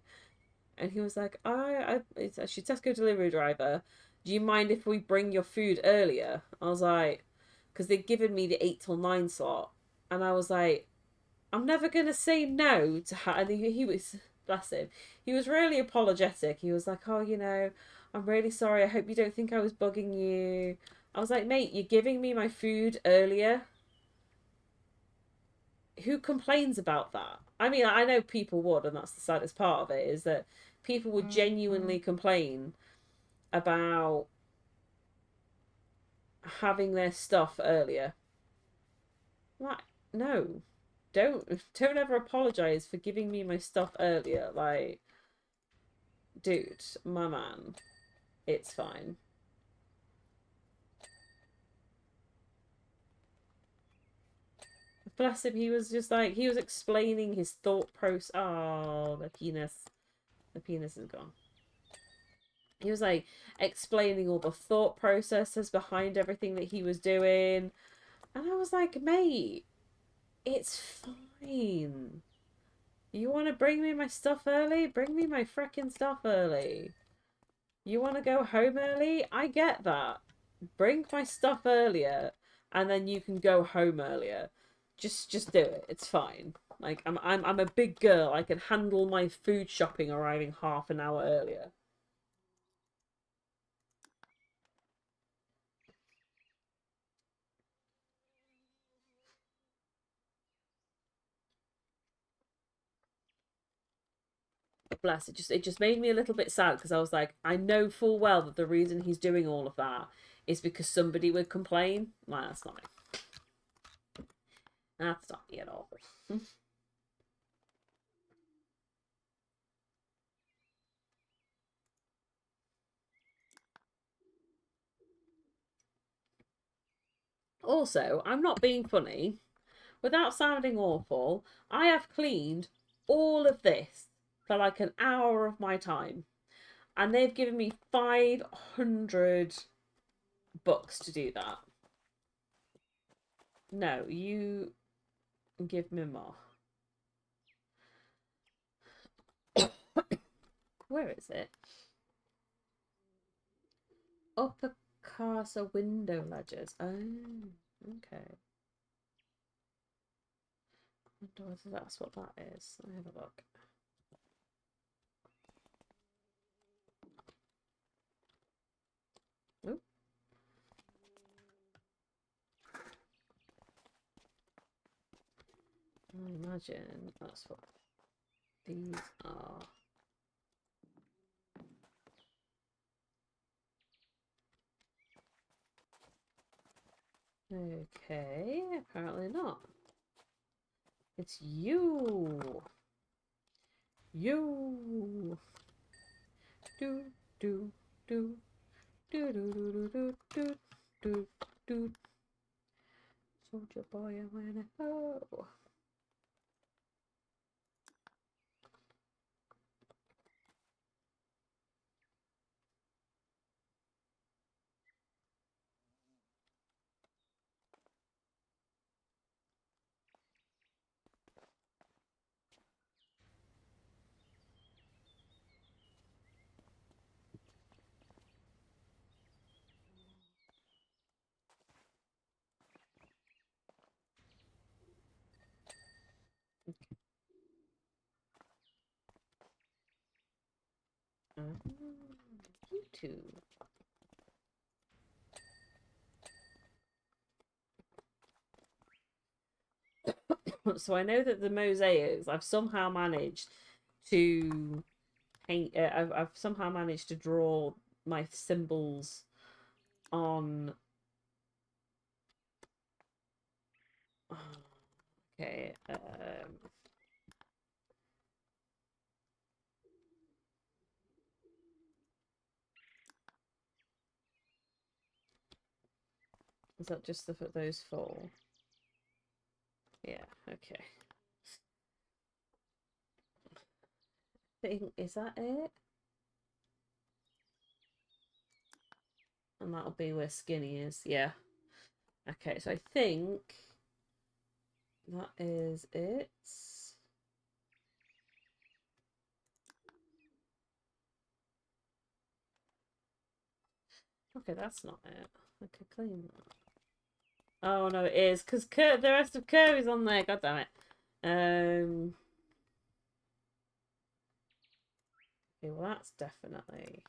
And he was like, it's actually Tesco delivery driver. Do you mind if we bring your food earlier? I was like, because they'd given me the 8 till 9 slot. And I was like, I'm never going to say no to her. And he was, bless him, he was really apologetic. He was like, oh, I'm really sorry. I hope you don't think I was bugging you. I was like, mate, you're giving me my food earlier. Who complains about that? I mean, I know people would, and that's the saddest part of it, is that people would genuinely complain about having their stuff earlier. Like, no, don't ever apologize for giving me my stuff earlier. Like, dude, my man, it's fine. Bless him, he was just like, he was explaining his thought process. Oh, the penis is gone. He was like explaining all the thought processes behind everything that he was doing, and I was like, mate, it's fine. You want to bring me my stuff early? Bring me my freaking stuff early. You want to go home early? I get that. Bring my stuff earlier, and then you can go home earlier. Just do it. It's fine. Like I'm a big girl. I can handle my food shopping arriving half an hour earlier. Bless, it just made me a little bit sad because I was like, I know full well that the reason he's doing all of that is because somebody would complain. Well, that's not me. That's not me at all. Also, I'm not being funny. Without sounding awful, I have cleaned all of this for like an hour of my time, and they've given me 500 bucks to do that. No, you give me more. Where is it? Upper Casa window ledgers. Oh, okay. I wonder whether that's what that is. Let me have a look. Oh. I imagine that's what these are. Okay, apparently not. It's you. You. Do, do, do do do do do do do do. Soldier boy, I wanna go. You two. So I know that the mosaics, I've somehow managed to paint. I've somehow managed to draw my symbols on. Okay. Is that just those four? Yeah. Okay. Is that it? And that'll be where Skinny is. Yeah. Okay. So I think that is it. Okay, that's not it. I could clean that. Oh no, it is because the rest of Kirby's on there. God damn it. Okay, well that's definitely.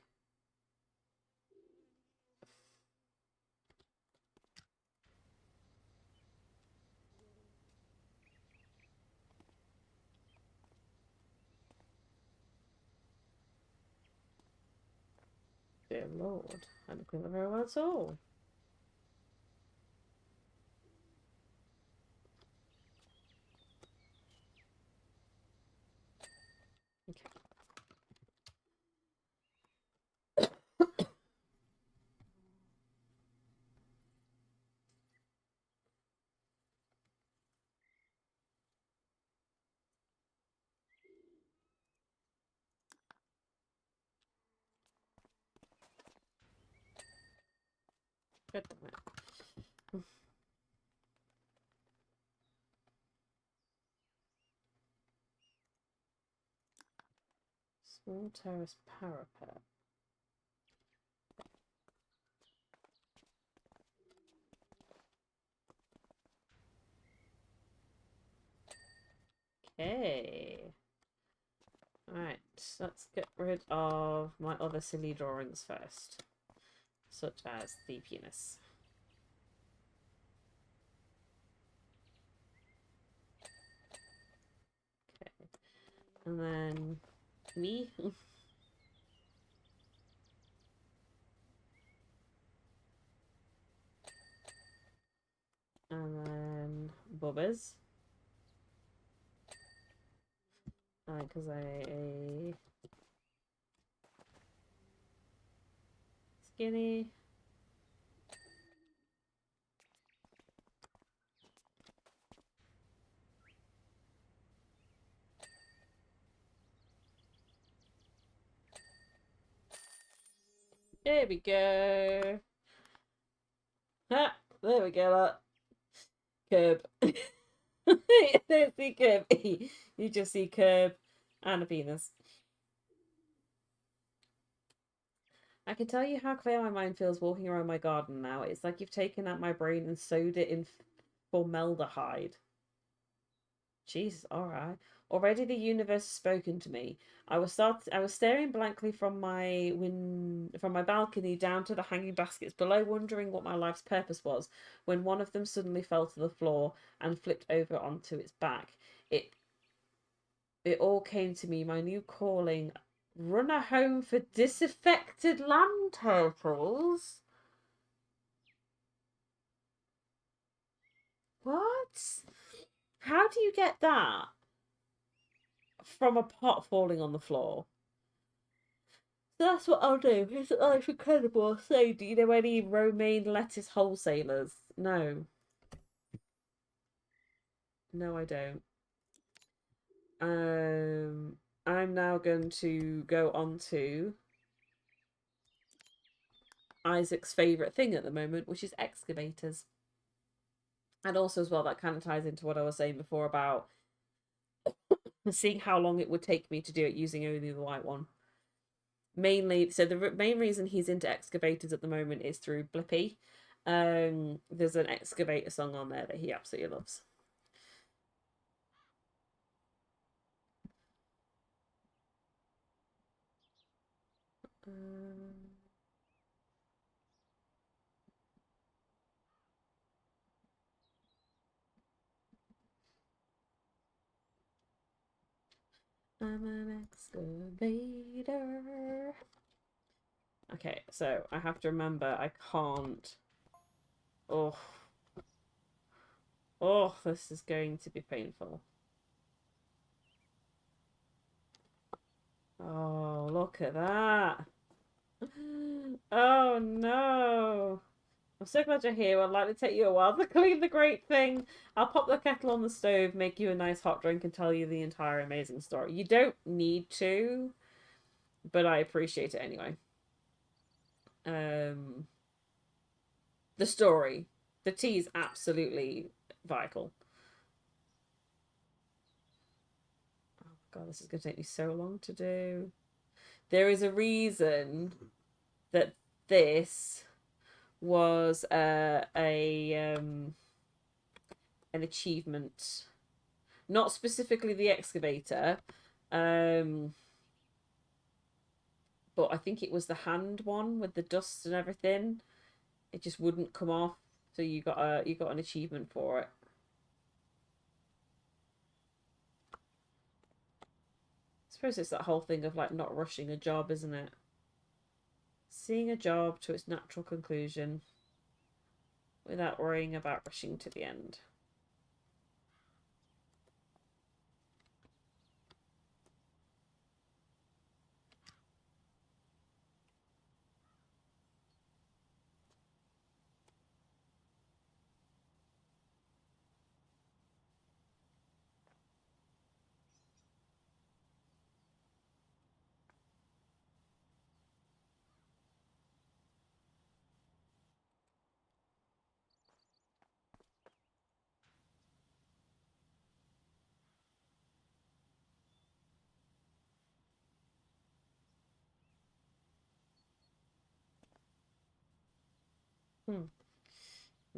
Dear Lord, I don't clean that very well at all. Okay. God damn it. Small terrace parapet. Okay. Alright, let's get rid of my other silly drawings first. Such as the penis. Okay. And then me. And then Bubba's. Because Skinny. There we go. Ha! There we go. Curb. You don't see Curb. You just see Curb and a penis. I can tell you how clear my mind feels walking around my garden now. It's like you've taken out my brain and sewed it in formaldehyde. Jesus, alright. Already the universe has spoken to me. I was staring blankly from my balcony down to the hanging baskets below, wondering what my life's purpose was, when one of them suddenly fell to the floor and flipped over onto its back. It all came to me, my new calling. Run a home for disaffected land turtles? What? How do you get that from a pot falling on the floor? So that's what I'll do. Isn't that incredible? So, do you know any romaine lettuce wholesalers? No. No, I don't. I'm now going to go on to Isaac's favourite thing at the moment, which is excavators. And also, as well, that kind of ties into what I was saying before about seeing how long it would take me to do it using only the white one. Mainly, so the main reason he's into excavators at the moment is through Blippi. There's an excavator song on there that he absolutely loves. I'm an excavator. Okay, so I have to remember I can't. Oh, oh, this is going to be painful. Oh, look at that. Oh no. I'm so glad you're here. I'd like to take you a while to clean the great thing. I'll pop the kettle on the stove, make you a nice hot drink, and tell you the entire amazing story. You don't need to, but I appreciate it anyway. The story. The tea is absolutely vital. Oh god, this is going to take me so long to do. There is a reason that this was an achievement, not specifically the excavator, but I think it was the hand one with the dust and everything. It just wouldn't come off, so you got an achievement for it. I suppose it's that whole thing of like not rushing a job, isn't it? Seeing a job to its natural conclusion without worrying about rushing to the end.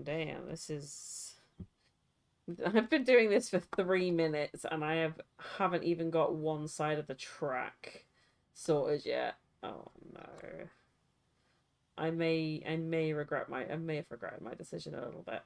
Damn, this is. I've been doing this for 3 minutes and haven't even got one side of the track sorted yet. Oh no. I may have regretted my decision a little bit.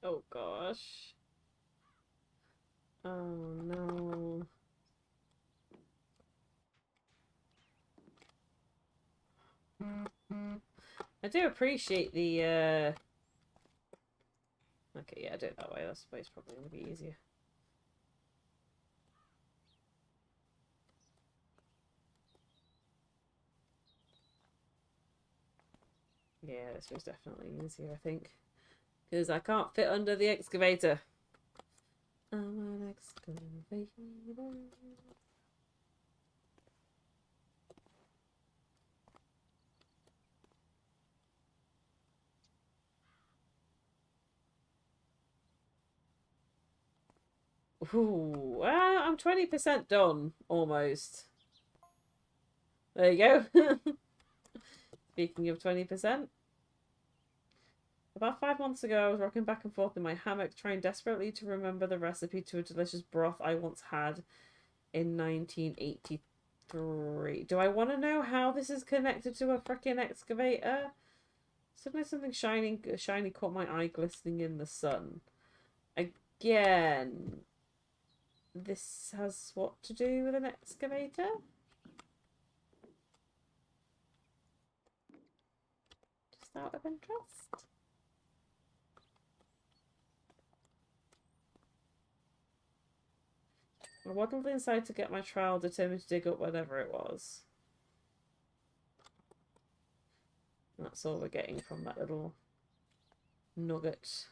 Oh gosh. Oh no. I do appreciate the okay, yeah, do it that way. That's probably gonna be easier. Yeah, this was definitely easier, I think. Because I can't fit under the excavator. I'm an excavator. Ooh, I'm 20% done, almost. There you go. Speaking of 20%. About 5 months ago, I was rocking back and forth in my hammock, trying desperately to remember the recipe to a delicious broth I once had in 1983. Do I want to know how this is connected to a freaking excavator? Suddenly something shiny caught my eye glistening in the sun. Again, this has what to do with an excavator? Just out of interest. I waddled inside to get my trowel, determined to dig up whatever it was. That's all we're getting from that little nugget.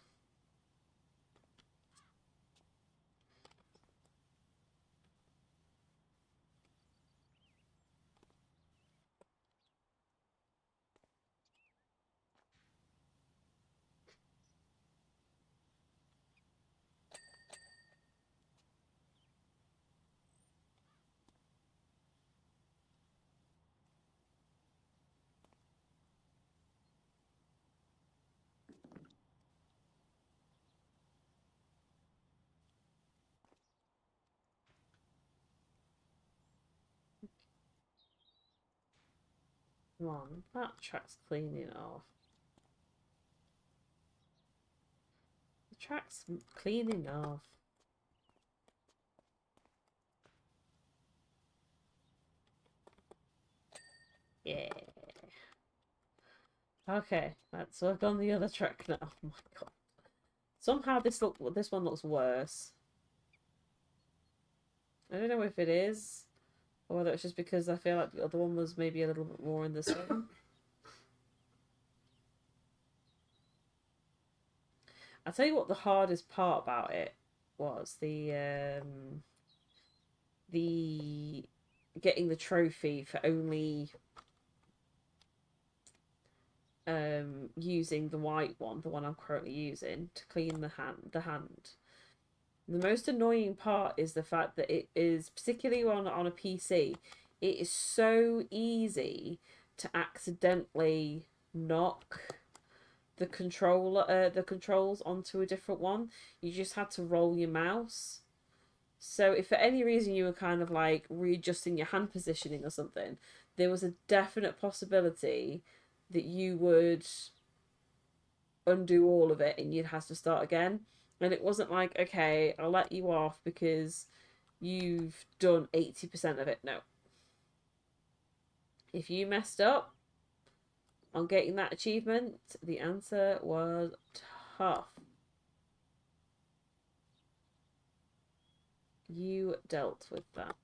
Come on, that track's clean enough. The track's clean enough. Yeah. Okay, let's work on the other track now. Oh my god. Somehow this one looks worse. I don't know if it is, or whether it's just because I feel like the other one was maybe a little bit more in the sun. I'll tell you what the hardest part about it was the getting the trophy for only using the white one, the one I'm currently using, to clean the hand. The most annoying part is the fact that it is, particularly on a PC, it is so easy to accidentally knock the controls onto a different one. You just had to roll your mouse. So if for any reason you were kind of like readjusting your hand positioning or something, there was a definite possibility that you would undo all of it and you'd have to start again. And it wasn't like, okay, I'll let you off because you've done 80% of it. No. If you messed up on getting that achievement, the answer was tough. You dealt with that.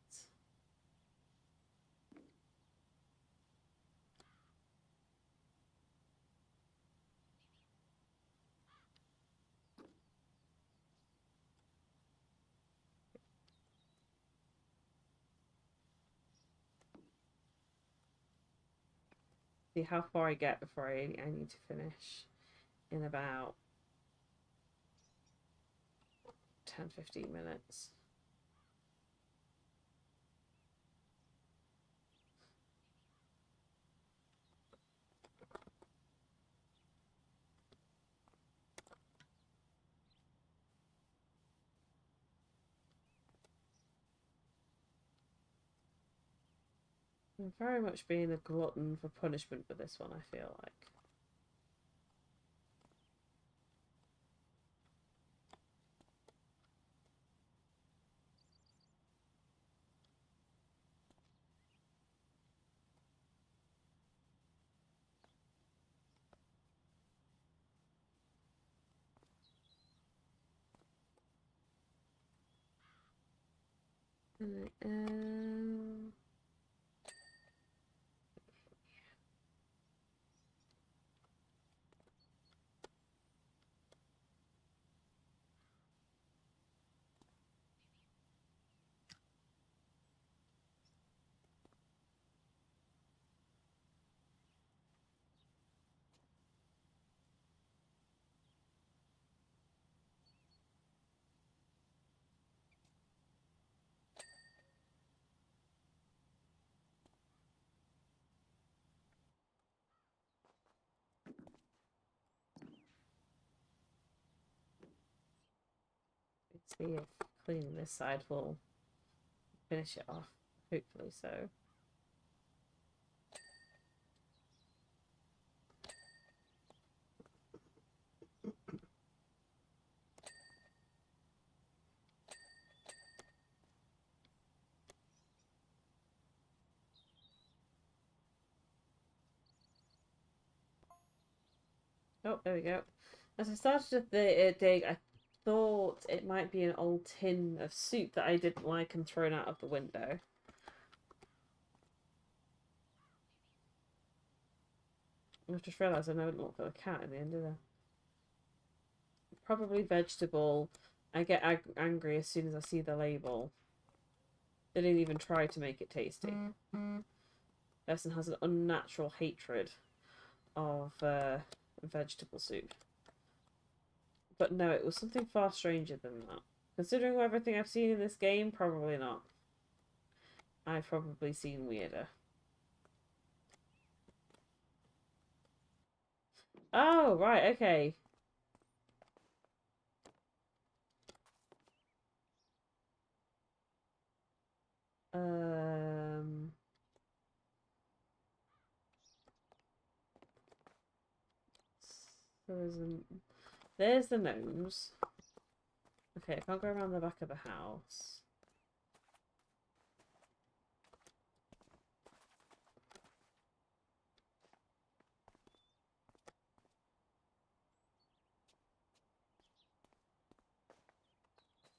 See how far I get before I need to finish in about 10-15 minutes. I'm very much being a glutton for punishment with this one, I feel like. Um, See if cleaning this side will finish it off. Hopefully so. Oh, there we go. As I started the dig, I thought it might be an old tin of soup that I didn't like and thrown out of the window. I've just realised I never looked for the cat in the end, did I? Probably vegetable. I get angry as soon as I see the label. They didn't even try to make it tasty. Person has an unnatural hatred of vegetable soup. But no, it was something far stranger than that. Considering everything I've seen in this game, probably not. I've probably seen weirder. Oh, right, okay. So there's the gnomes. Okay, I can't go around the back of the house.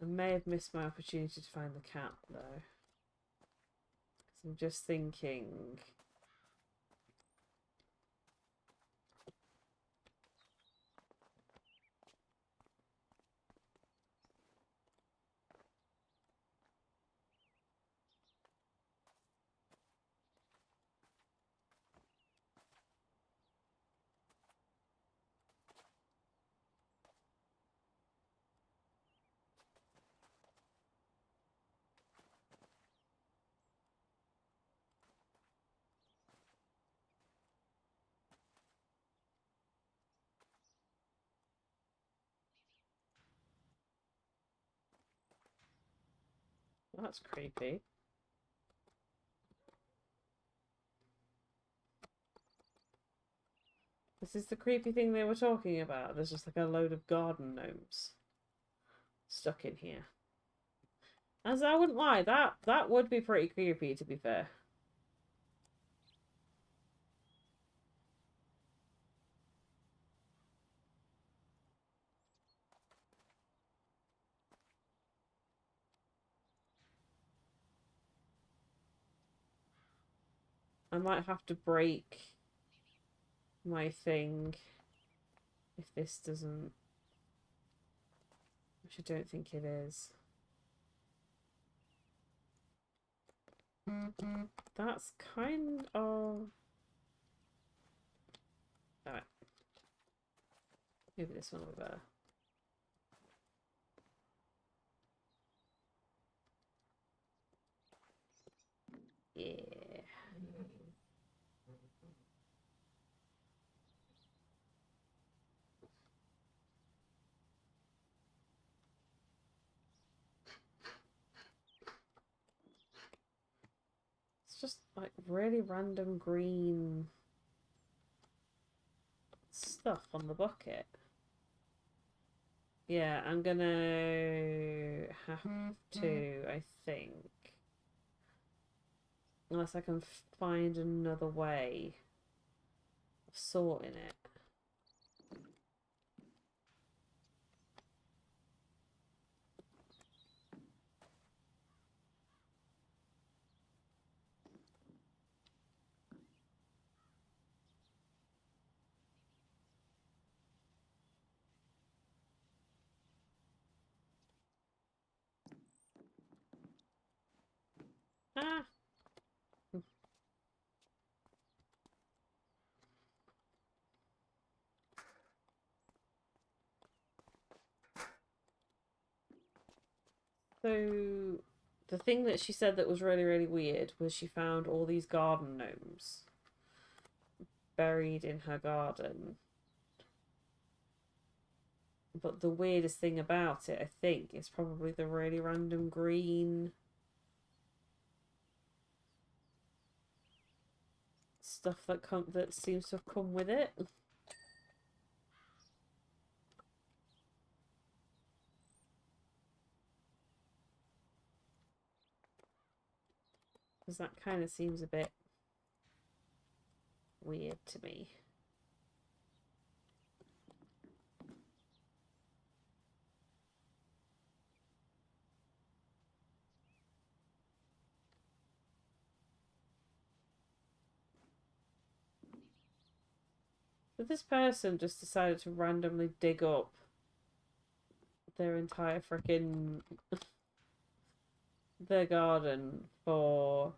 I may have missed my opportunity to find the cat, though. Because I'm just thinking... That's creepy. This is the creepy thing they were talking about. There's just like a load of garden gnomes stuck in here. As I wouldn't lie, that would be pretty creepy, to be fair. I might have to break my thing if this doesn't... Which I don't think it is. That's kind of... Alright. Maybe this one will be better. Yeah. It's just like really random green stuff on the bucket. Yeah, I'm gonna have to, I think. Unless I can find another way of sorting it. Ah! So, the thing that she said that was really, really weird was she found all these garden gnomes buried in her garden. But the weirdest thing about it, I think, is probably the really random green stuff that seems to have come with it. Because that kind of seems a bit weird to me. But this person just decided to randomly dig up their entire freaking their garden for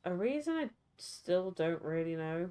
a reason I still don't really know.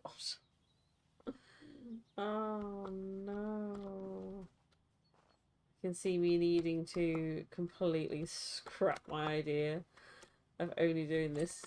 God. Oh no. You can see me needing to completely scrap my idea of only doing this.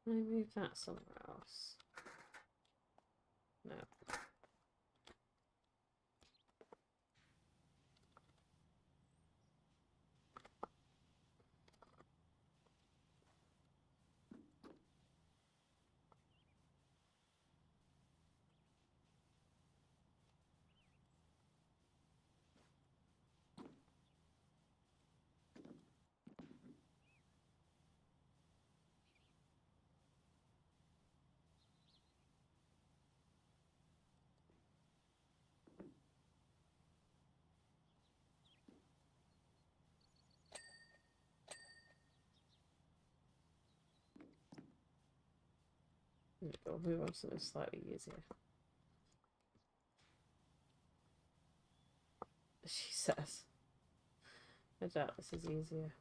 Let me move that somewhere else. No. We'll move on to something slightly easier. She says. I doubt this is easier.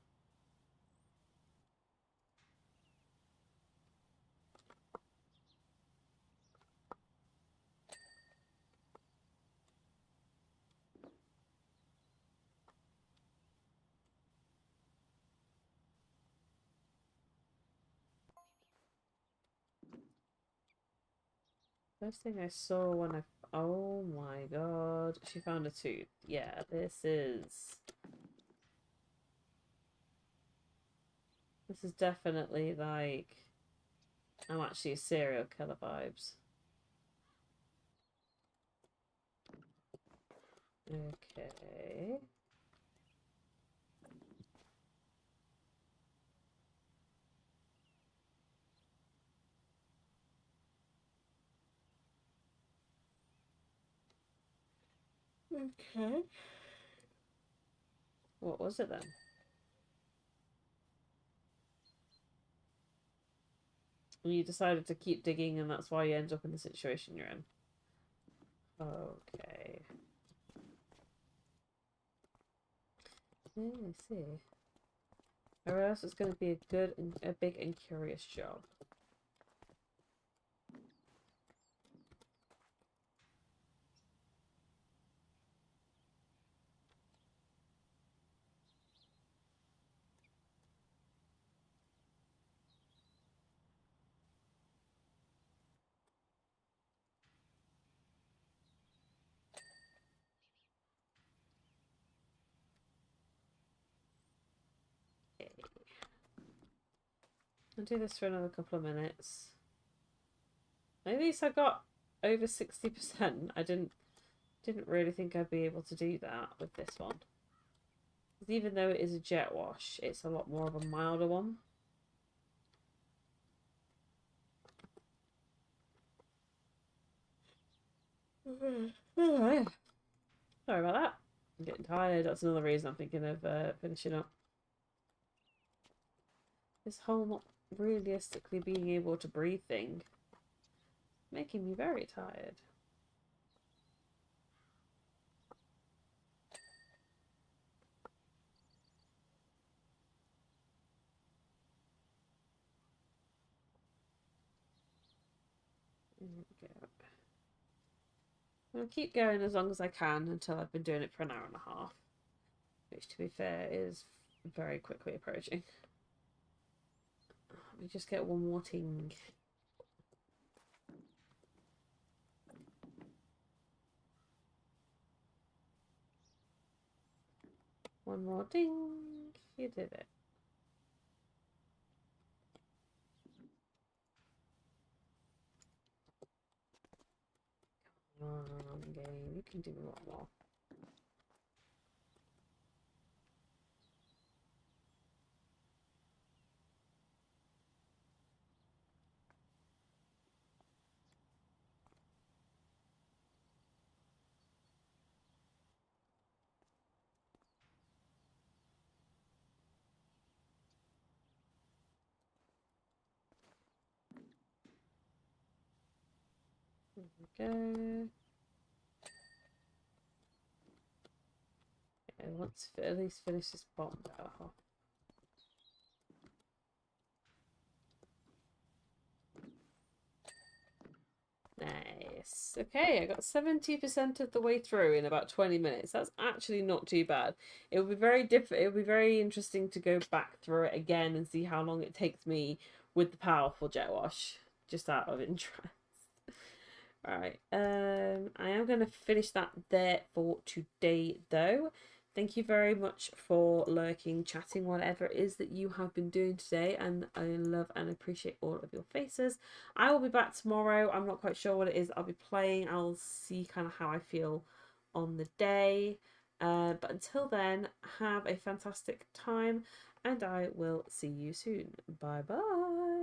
First thing I saw when I... Oh my god. She found a tooth. Yeah, this is definitely like... I'm actually a serial killer vibes. Okay. Okay. What was it then? You decided to keep digging and that's why you end up in the situation you're in. Okay. Yeah, I see. Or else it's going to be a big and curious job. I'll do this for another couple of minutes. At least I got over 60%. I didn't really think I'd be able to do that with this one. Even though it is a jet wash, it's a lot more of a milder one. Sorry about that. I'm getting tired. That's another reason I'm thinking of finishing up. This whole not realistically being able to breathe thing making me very tired. I'll keep going as long as I can until I've been doing it for an hour and a half, which, to be fair, is very quickly approaching. Let me just get one more ting. One more ding. You did it. Come on, game. You can do a lot more. There we go. Okay, let's at least finish this bottom bit. Nice. Okay, I got 70% of the way through in about 20 minutes. That's actually not too bad. It would be very different. It would be very interesting to go back through it again and see how long it takes me with the powerful jet wash, just out of interest. Alright, I am going to finish that there for today, though. Thank you very much for lurking, chatting, whatever it is that you have been doing today, and I love and appreciate all of your faces. I will be back tomorrow. I'm not quite sure what it is I'll be playing. I'll see kind of how I feel on the day. But until then, have a fantastic time, and I will see you soon. Bye bye.